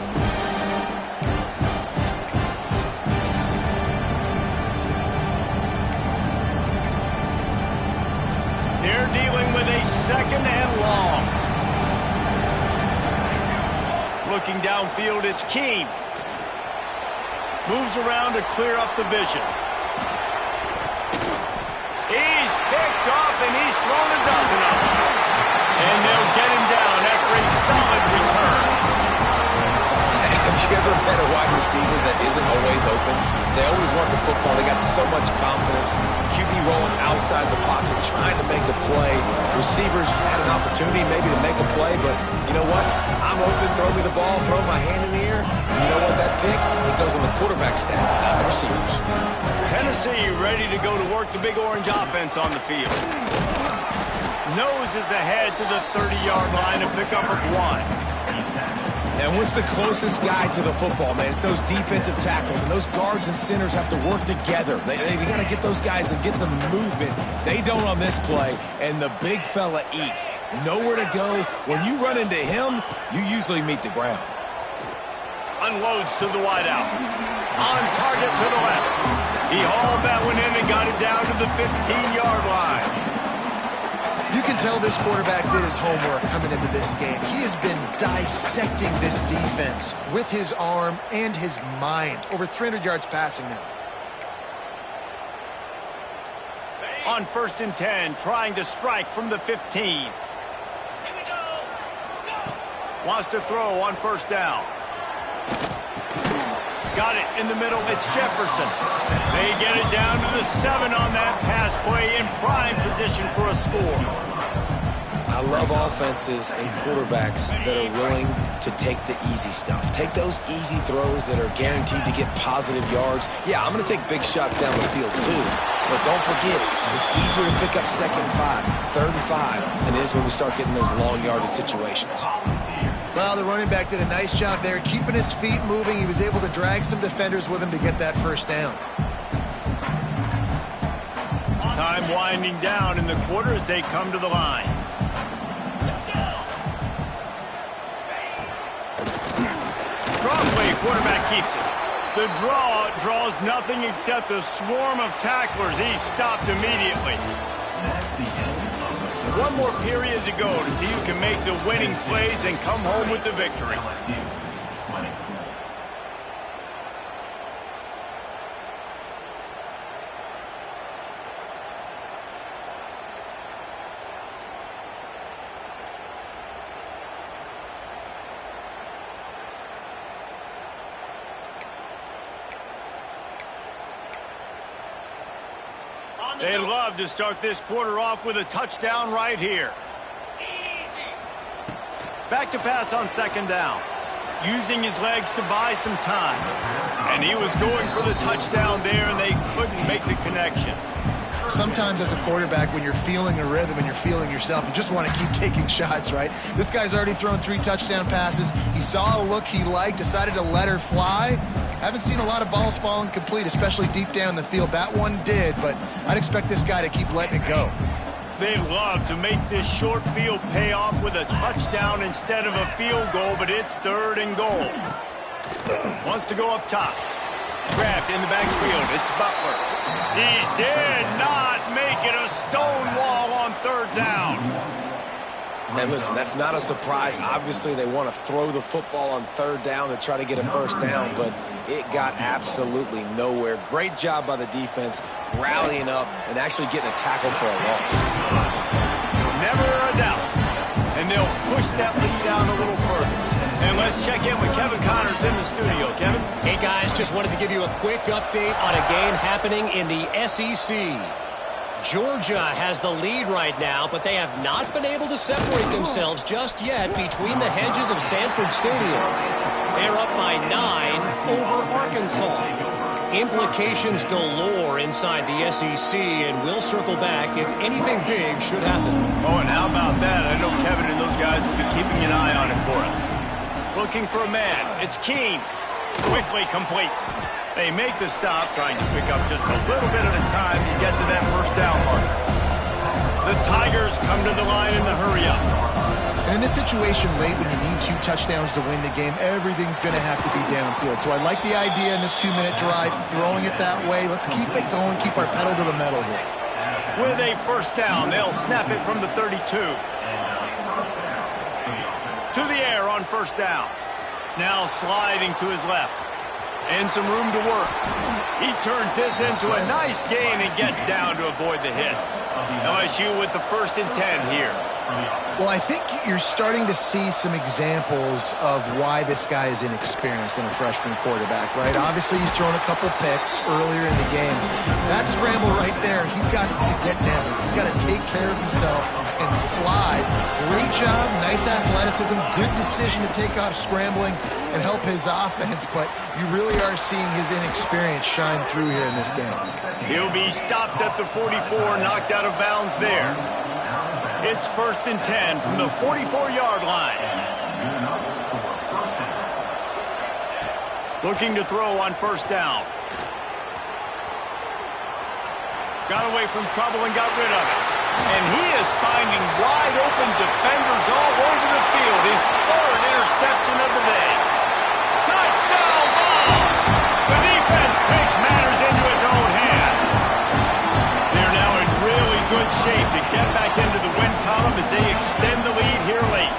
They're dealing with a second and long. Looking downfield, it's Keene. Moves around to clear up the vision. He's picked off, and he's thrown a dozen up. And they'll get him down after a solid return. Have you ever met a wide receiver that isn't always open? They always want the football. They got so much confidence. QB rolling outside the pocket, trying to make a play. Receivers had an opportunity maybe to make a play, but you know what? I'm open, throw me the ball, throw my hand in the air. And you know what? That pick, it goes on the quarterback stats, not the receivers. Tennessee ready to go to work the Big Orange offense on the field. Nose is ahead to the 30-yard line to pick up with 1. And what's the closest guy to the football, man? It's those defensive tackles, and those guards and centers have to work together. They got to get those guys and get some movement. They don't on this play, and the big fella eats. Nowhere to go. When you run into him, you usually meet the ground. Unloads to the wideout. On target to the left. He hauled that one in and got it down to the 15-yard line. You can tell this quarterback did his homework coming into this game. He has been dissecting this defense with his arm and his mind. Over 300 yards passing now. On 1st and 10, trying to strike from the 15. Here we go. Wants to throw on 1st down. Got it in the middle. It's Jefferson. They get it down to the 7 on that pass play in prime position for a score. I love offenses and quarterbacks that are willing to take the easy stuff. Take those easy throws that are guaranteed to get positive yards. Yeah, I'm going to take big shots down the field too. But don't forget, it's easier to pick up 2nd and 5, 3rd and 5 than it is when we start getting those long yardage situations. Well, the running back did a nice job there, keeping his feet moving. He was able to drag some defenders with him to get that 1st down. Time winding down in the quarter as they come to the line. Draw play, quarterback keeps it. The draw draws nothing except a swarm of tacklers. He's stopped immediately. One more period to go to see who can make the winning plays and come home with the victory. They'd love to start this quarter off with a touchdown right here. Back to pass on 2nd down. Using his legs to buy some time. And he was going for the touchdown there, and they couldn't make the connection. Sometimes as a quarterback, when you're feeling a rhythm and you're feeling yourself, you just want to keep taking shots, right? This guy's already thrown 3 touchdown passes. He saw a look he liked, decided to let her fly. Haven't seen a lot of balls falling complete, especially deep down the field. That one did, but I'd expect this guy to keep letting it go. They'd love to make this short field pay off with a touchdown instead of a field goal, but it's 3rd and goal. Wants to go up top. Grabbed in the backfield. It's Butler. He did not make it a stone wall on 3rd down. And listen, that's not a surprise. Obviously, they want to throw the football on 3rd down to try to get a 1st down, but it got absolutely nowhere. Great job by the defense rallying up and actually getting a tackle for a loss. Never a doubt. And they'll push that lead down a little further. And let's check in with Kevin Connors in the studio. Kevin? Hey, guys, just wanted to give you a quick update on a game happening in the SEC. Georgia has the lead right now, but they have not been able to separate themselves just yet between the hedges of Sanford Stadium. They're up by 9 over Arkansas. Implications galore inside the SEC, and we'll circle back if anything big should happen. Oh, and how about that? I know Kevin and those guys will be keeping an eye on it for us. Looking for a man. It's Keene. Quickly complete. They make the stop, trying to pick up just a little bit at a time to get to that 1st down marker. The Tigers come to the line in the hurry-up. And in this situation late, when you need 2 touchdowns to win the game, everything's going to have to be downfield. So I like the idea in this 2-minute drive, throwing it that way. Let's keep it going, keep our pedal to the metal here. With a 1st down, they'll snap it from the 32. To the air on 1st down. Now sliding to his left. And some room to work. He turns this into a nice gain and gets down to avoid the hit. LSU with the 1st and 10 here. Well, I think you're starting to see some examples of why this guy is inexperienced in a freshman quarterback, right? Obviously, he's thrown a couple picks earlier in the game. That scramble right there, he's got to get down. He's got to take care of himself and slide. Great job, nice athleticism, good decision to take off scrambling and help his offense, but you really are seeing his inexperience shine through here in this game. He'll be stopped at the 44, knocked out of bounds there. It's 1st and 10 from the 44-yard line. Looking to throw on first down. Got away from trouble and got rid of it. And he is finding wide open defenders all over the field. His third interception of the day. Touchdown ball! The defense takes matters into its own hands. They're now in really good shape to get back into the win column as they extend the lead here late.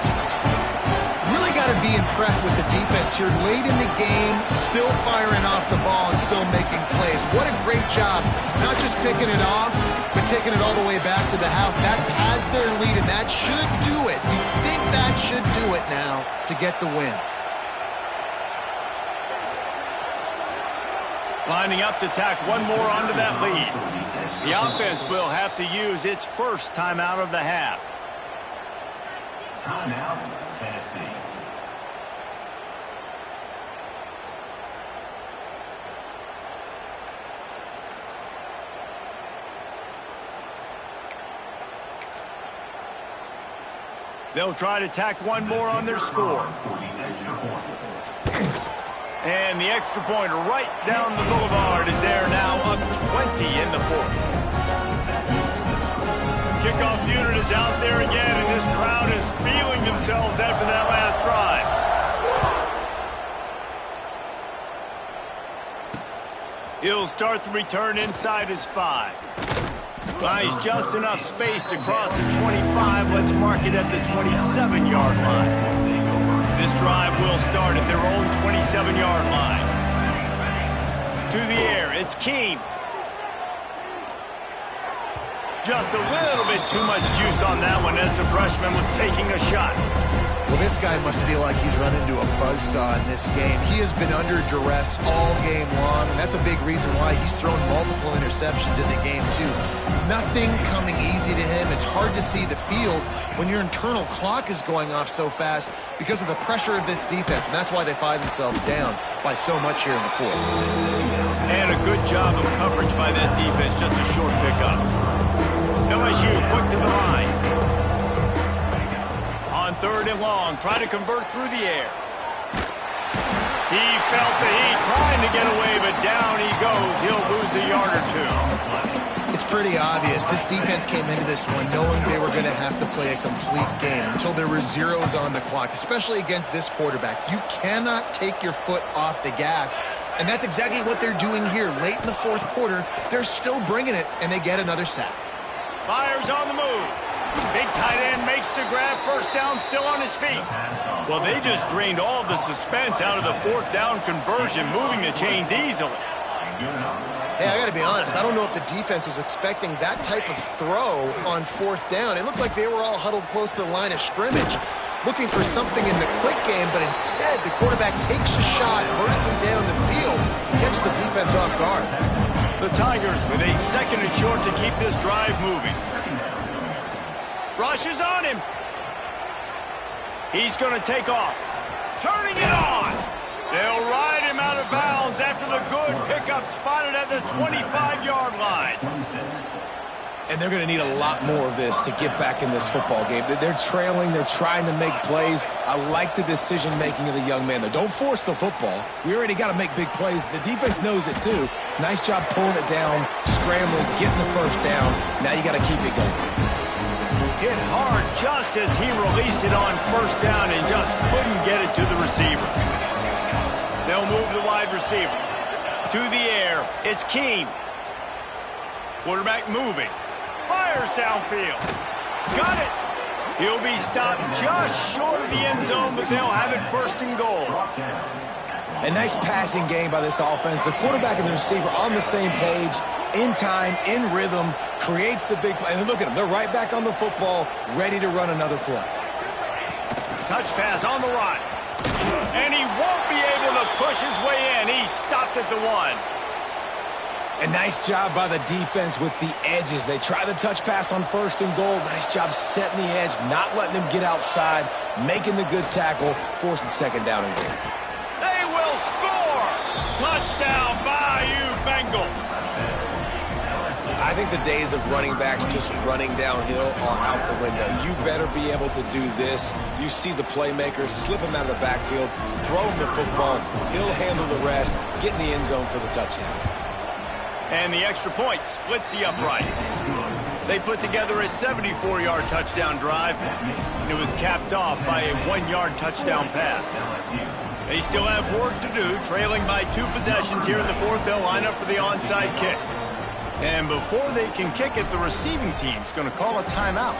Really got to be impressed with the defense here late in the game, still firing off the ball and still making plays. What a great job, not just picking it off, but taking it all the way back to the house. That pads their lead, and that should do it. You think that should do it now to get the win. Lining up to tack one more onto that lead. The offense will have to use its first timeout of the half. Timeout, Tennessee. They'll try to tack one more on their score. And the extra pointer right down the boulevard is there now, up 20 in the fourth. Kickoff unit is out there again, and this crowd is feeling themselves after that last drive. He'll start the return inside his 5. Buys just enough space to cross the 25. Let's mark it at the 27-yard line. This drive will start at their own 27-yard line. To the air, it's Keene. Just a little bit too much juice on that one as the freshman was taking a shot. Well, this guy must feel like he's run into a buzzsaw in this game. He has been under duress all game long, and that's a big reason why he's thrown multiple interceptions in the game, too. Nothing coming easy to him. It's hard to see the field when your internal clock is going off so fast because of the pressure of this defense, and that's why they find themselves down by so much here in the fourth. And a good job of coverage by that defense, just a short pickup. LSU quick to the line. On third and long, try to convert through the air. He felt the heat, trying to get away, but down he goes. He'll lose a yard or two. It's pretty obvious. This defense came into this one knowing they were going to have to play a complete game until there were zeros on the clock, especially against this quarterback. You cannot take your foot off the gas, and that's exactly what they're doing here. Late in the fourth quarter, they're still bringing it, and they get another sack. Myers on the move. Big tight end makes the grab. First down, still on his feet. Well, they just drained all the suspense out of the fourth down conversion, moving the chains easily. Hey, I got to be honest. I don't know if the defense was expecting that type of throw on fourth down. It looked like they were all huddled close to the line of scrimmage, looking for something in the quick game, but instead the quarterback takes a shot vertically down the field, catches the defense off guard. The Tigers with a second and short to keep this drive moving. Rush is on him. He's going to take off. Turning it on. They'll ride him out of bounds after the good pickup spotted at the 25-yard line. And they're going to need a lot more of this to get back in this football game. They're trailing. They're trying to make plays. I like the decision-making of the young man, though. Don't force the football. We already got to make big plays. The defense knows it, too. Nice job pulling it down, scrambling, getting the first down. Now you got to keep it going. Hit hard just as he released it on first down and just couldn't get it to the receiver. They'll move the wide receiver. To the air, it's Keene. Quarterback moving. Fires downfield. Got it. He'll be stopped just short of the end zone, but they'll have it first and goal. A nice passing game by this offense. The quarterback and the receiver on the same page, in time, in rhythm, creates the big play. And look at them. They're right back on the football, ready to run another play. Touch pass on the run. And he won't be able to push his way in. He stopped at the 1. A nice job by the defense with the edges. They try the touch pass on first and goal. Nice job setting the edge, not letting him get outside, making the good tackle, forcing second down and goal. They will score! Touchdown, Bayou Bengals. I I think the days of running backs just running downhill are out the window. You better be able to do this. You see the playmakers, slip him out of the backfield, throw him the football. He'll handle the rest, get in the end zone for the touchdown. And the extra point splits the uprights. They put together a 74-yard touchdown drive. And it was capped off by a 1-yard touchdown pass. They still have work to do, trailing by 2 possessions here in the fourth. They'll line up for the onside kick. And before they can kick it, the receiving team's going to call a timeout.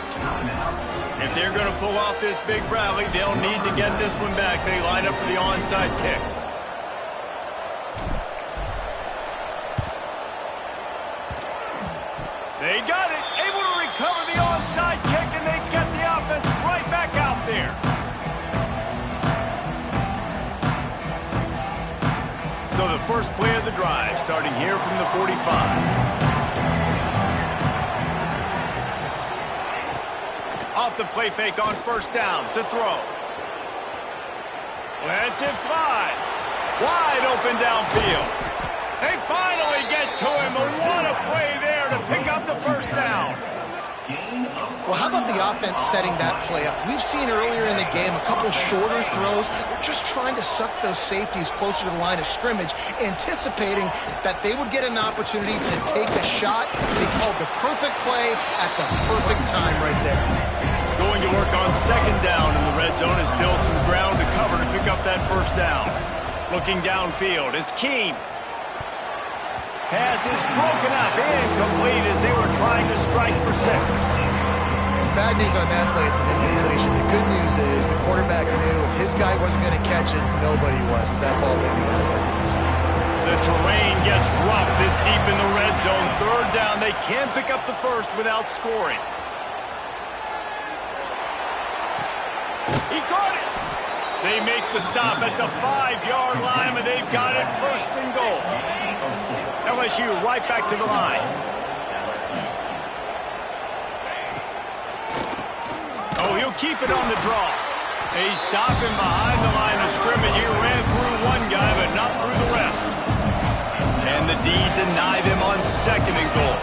If they're going to pull off this big rally, they'll need to get this one back. They line up for the onside kick. They got it, able to recover the onside kick, and they get the offense right back out there. So the first play of the drive, starting here from the 45. Off the play fake on first down to throw. Lets it fly. Wide open downfield. They finally get to him, and what a play there to pick up the first down. Well, how about the offense setting that play up? We've seen earlier in the game a couple shorter throws. They're just trying to suck those safeties closer to the line of scrimmage, anticipating that they would get an opportunity to take a shot. They called the perfect play at the perfect time right there. Going to work on second down in the red zone is still some ground to cover to pick up that first down. Looking downfield, it's Keene. Pass is broken up, incomplete as they were trying to strike for 6. Bad news on that play, it's an incompletion. The good news is the quarterback knew if his guy wasn't going to catch it, nobody was, but that ball landing on the Vikings. The terrain gets rough this deep in the red zone. Third down, they can't pick up the first without scoring. He caught it. They make the stop at the 5-yard line, and they've got it first and goal. LSU right back to the line. Oh, he'll keep it on the draw. They stop him behind the line of scrimmage. He ran through one guy, but not through the rest. And the D deny them on second and goal.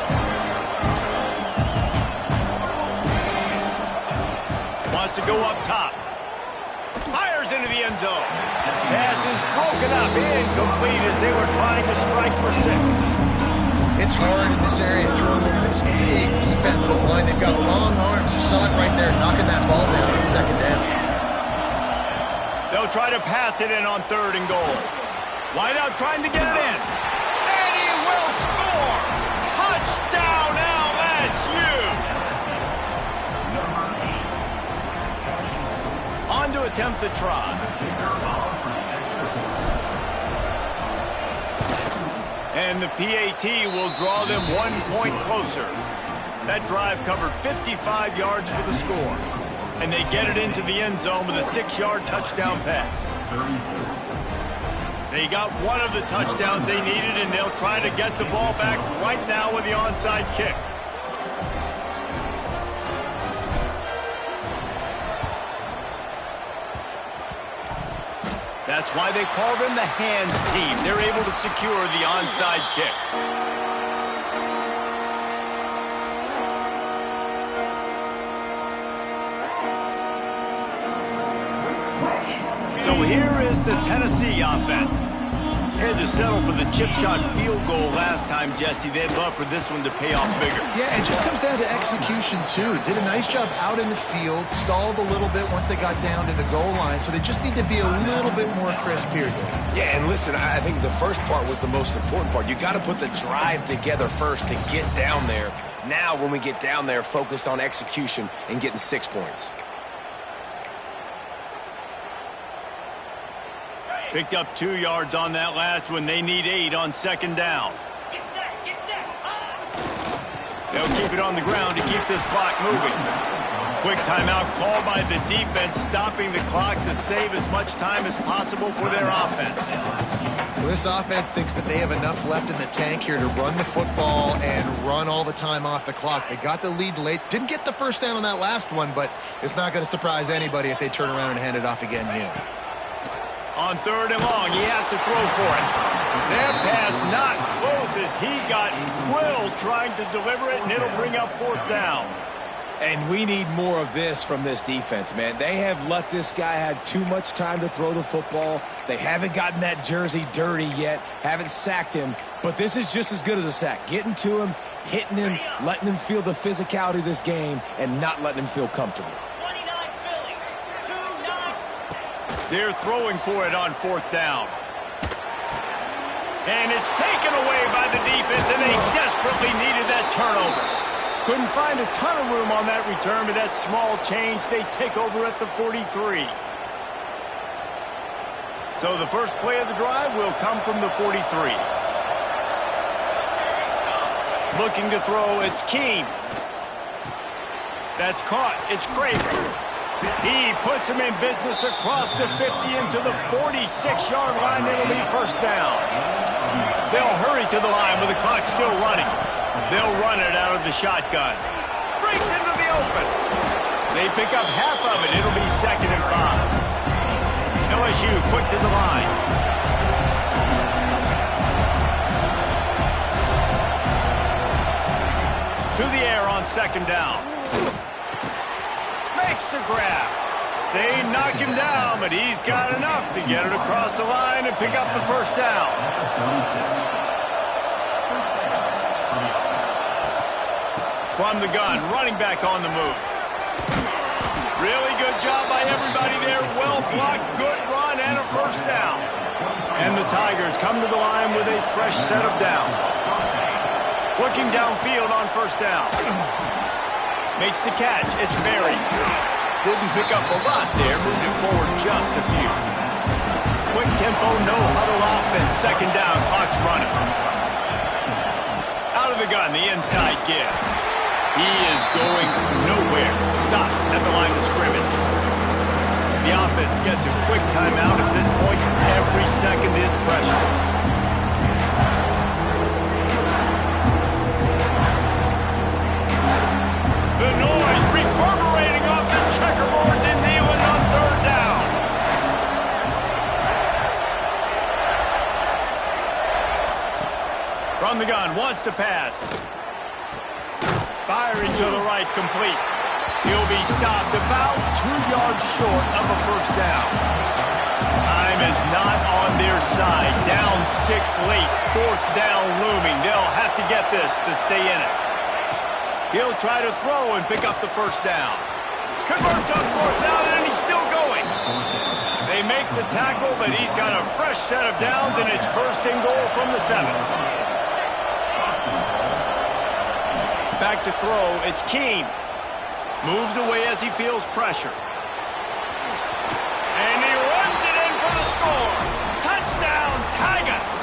Wants to go up top. Fires into the end zone. Pass is broken up, incomplete as they were trying to strike for 6. It's hard in this area throwing over this big defensive line. They've got long arms. You saw it right there, knocking that ball down on second down. They'll try to pass it in on third and goal. Wide out trying to get it in. And he will score! Touchdown LSU! On to attempt the try. And the PAT will draw them 1 point closer. That drive covered 55 yards for the score. And they get it into the end zone with a 6-yard touchdown pass. They got one of the touchdowns they needed, and they'll try to get the ball back right now with the onside kick. That's why they call them the hands team. They're able to secure the onside kick. So here is the Tennessee offense. They had to settle for the chip shot field goal last time, Jesse. They'd love for this one to pay off bigger. Yeah, it just comes down to execution, too. Did a nice job out in the field, stalled a little bit once they got down to the goal line, so they just need to be a little bit more crisp here. Yeah, and listen, I think the first part was the most important part. You got to put the drive together first to get down there. Now, when we get down there, focus on execution and getting 6 points. Picked up 2 yards on that last one. They need 8 on second down. Get set, get set. They'll keep it on the ground to keep this clock moving. Quick timeout called by the defense, stopping the clock to save as much time as possible for their offense. Well, this offense thinks that they have enough left in the tank here to run the football and run all the time off the clock. They got the lead late. Didn't get the first down on that last one, but it's not going to surprise anybody if they turn around and hand it off again here. On third and long, he has to throw for it. That pass not close as he got drilled trying to deliver it, and it'll bring up 4th down. And we need more of this from this defense, man. They have let this guy have too much time to throw the football. They haven't gotten that jersey dirty yet, haven't sacked him, but this is just as good as a sack. Getting to him, hitting him, letting him feel the physicality of this game, and not letting him feel comfortable. 29 Philly, 2-9. They're throwing for it on 4th down. And it's taken away by the defense, and they desperately needed that turnover. Couldn't find a ton of room on that return, but that small change, they take over at the 43. So the first play of the drive will come from the 43. Looking to throw, it's Keene. That's caught. It's Craven. He puts him in business across the 50 into the 46-yard line. It'll be 1st down. They'll hurry to the line with the clock still running. They'll run it out of the shotgun. Breaks into the open. They pick up half of it. It'll be 2nd and 5. LSU quick to the line. To the air on 2nd down. Makes the grab. They knock him down, but he's got enough to get it across the line and pick up the 1st down. From the gun, running back on the move. Really good job by everybody there. Well blocked, good run, and a 1st down. And the Tigers come to the line with a fresh set of downs. Looking downfield on 1st down. Makes the catch. It's Berry. Didn't pick up a lot there. Moved it forward just a few. Quick tempo, no huddle offense. 2nd down, clock's running. Out of the gun, the inside give. He is going nowhere. Stop at the line of scrimmage. The offense gets a quick timeout at this point. Every second is precious. The noise reverberating off the checkerboards in Neyland on 3rd down. From the gun, wants to pass. Firing to the right, complete. He'll be stopped about 2 yards short of a 1st down. Time is not on their side. Down 6 late. 4th down looming. They'll have to get this to stay in it. He'll try to throw and pick up the 1st down. Converts on 4th down, and he's still going. They make the tackle, but he's got a fresh set of downs, and it's 1st and goal from the 7. Back to throw, it's Keene. Moves away as he feels pressure. And he runs it in for the score. Touchdown, Tigers!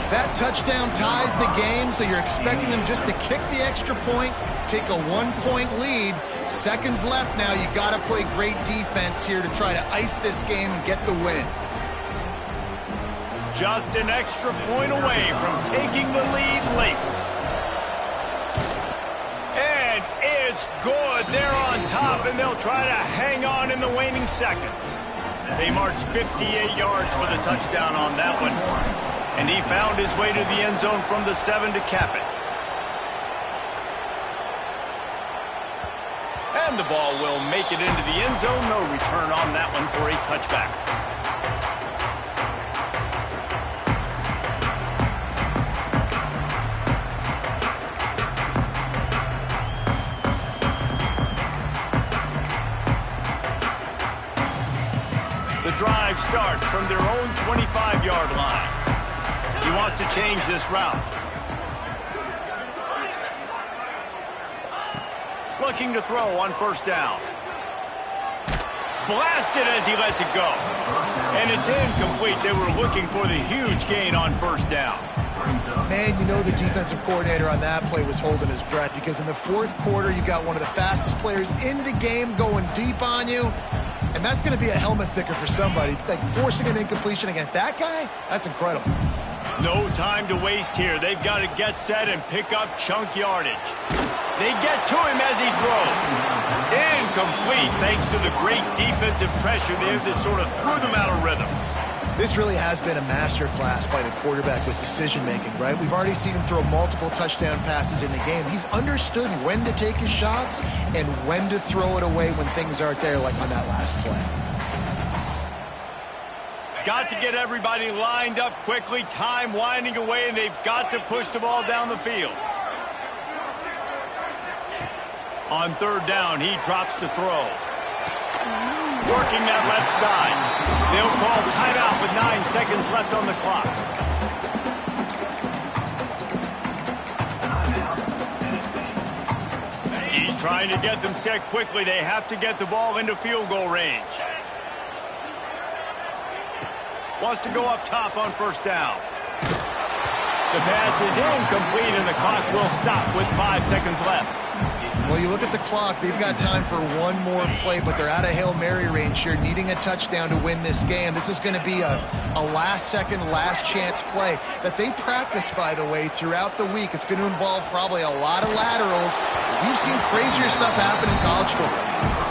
That touchdown ties the game, so you're expecting them just to kick the extra point, take a 1-point lead. Seconds left now. You got to play great defense here to try to ice this game and get the win. Just an extra point away from taking the lead late. And it's good. They're on top, and they'll try to hang on in the waning seconds. They marched 58 yards for the touchdown on that one. And he found his way to the end zone from the 7 to cap it. And the ball will make it into the end zone. No return on that one for a touchback. The drive starts from their own 25-yard line. He wants to change this route. Looking to throw on 1st down. Blasted as he lets it go. And it's incomplete. They were looking for the huge gain on 1st down. Man, you know the defensive coordinator on that play was holding his breath, because in the 4th quarter, you got one of the fastest players in the game going deep on you. And that's going to be a helmet sticker for somebody. Like, forcing an incompletion against that guy, that's incredible. No time to waste here. They've got to get set and pick up chunk yardage. They get to him as he throws. Incomplete, thanks to the great defensive pressure there that sort of threw them out of rhythm. This really has been a masterclass by the quarterback with decision-making, right? We've already seen him throw multiple touchdown passes in the game. He's understood when to take his shots and when to throw it away when things aren't there, like on that last play. Got to get everybody lined up quickly, time winding away, and they've got to push the ball down the field. On third down, he drops to throw. Working that left side. They'll call timeout with 9 seconds left on the clock. He's trying to get them set quickly. They have to get the ball into field goal range. Wants to go up top on first down. The pass is incomplete, and the clock will stop with 5 seconds left. Well, you look at the clock, they've got time for one more play, but they're out of Hail Mary range here, needing a touchdown to win this game. This is going to be a last-second, last-chance play that they practice, by the way, throughout the week. It's going to involve probably a lot of laterals. We've seen crazier stuff happen in college football.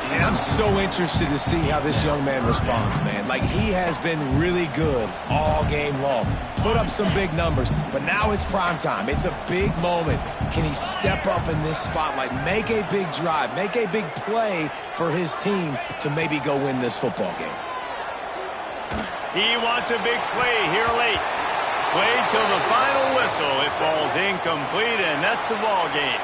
And I'm so interested to see how this young man responds, man. Like, he has been really good all game long. Put up some big numbers, but now it's prime time. It's a big moment. Can he step up in this spotlight, make a big drive, make a big play for his team to maybe go win this football game? He wants a big play here late. Played till the final whistle. It falls incomplete, and that's the ball game.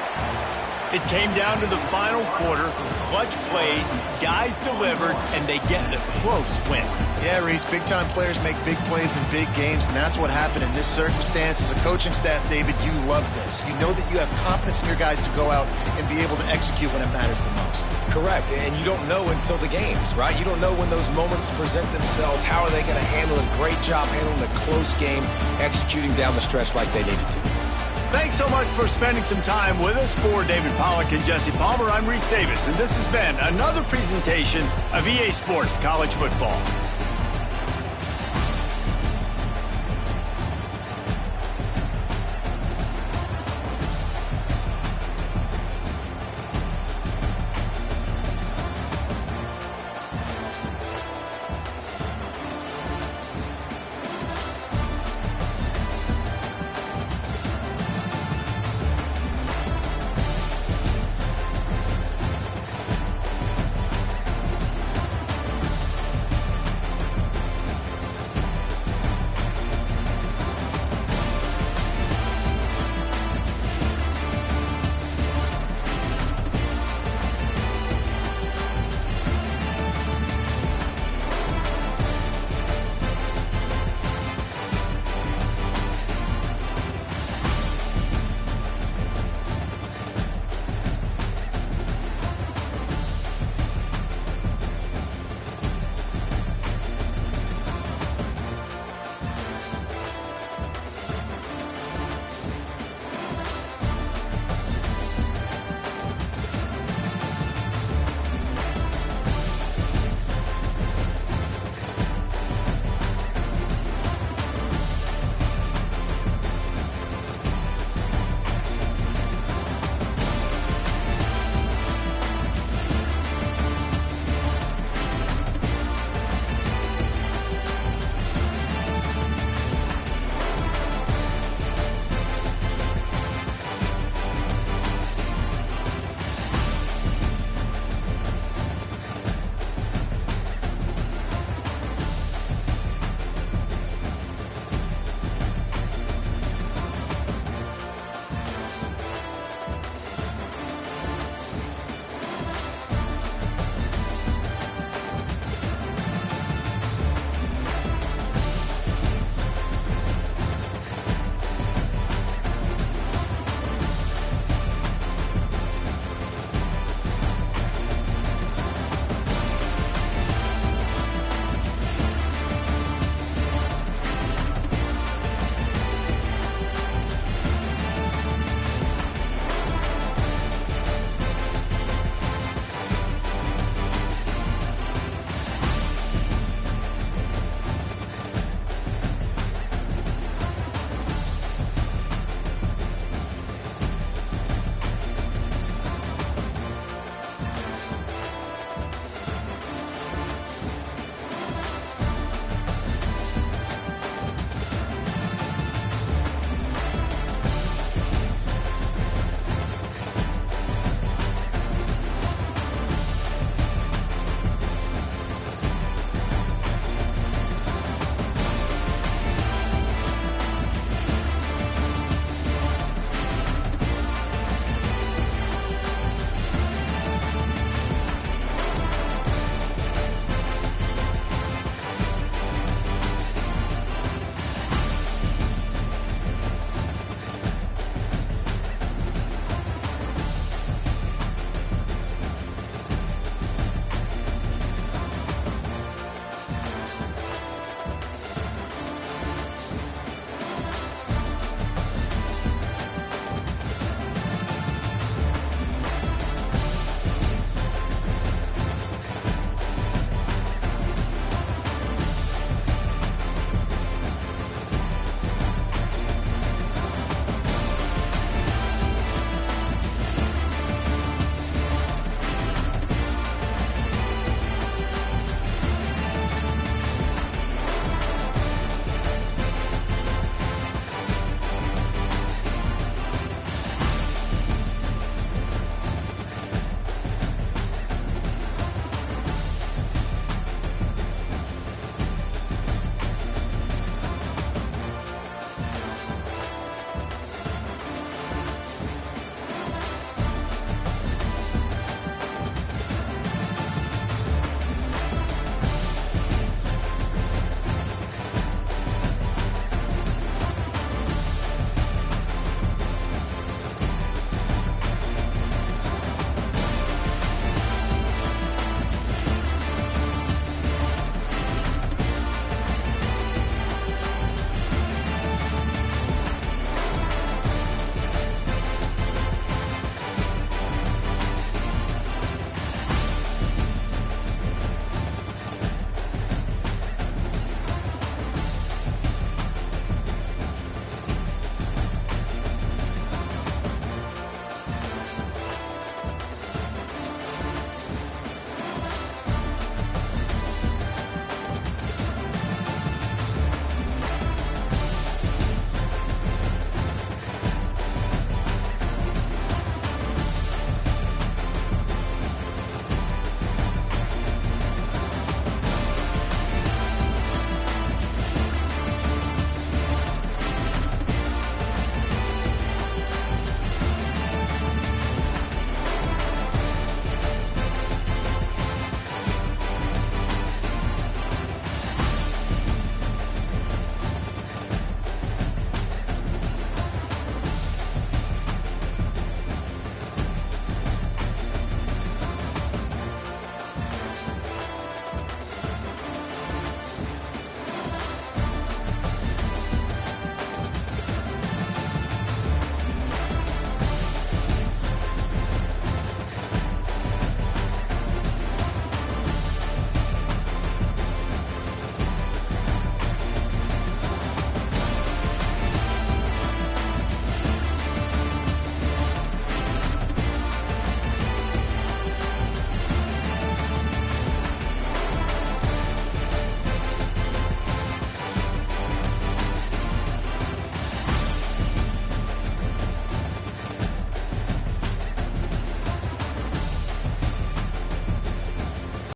It came down to the final quarter. Clutch plays, guys delivered, and they get a close win. Yeah, Reese, big-time players make big plays in big games, and that's what happened in this circumstance. As a coaching staff, David, you love this. You know that you have confidence in your guys to go out and be able to execute when it matters the most. Correct, and you don't know until the games, right? You don't know when those moments present themselves. How are they going to handle it? Great job handling a close game, executing down the stretch like they needed to. Thanks so much for spending some time with us. For David Pollack and Jesse Palmer, I'm Reese Davis, and this has been another presentation of EA Sports College Football.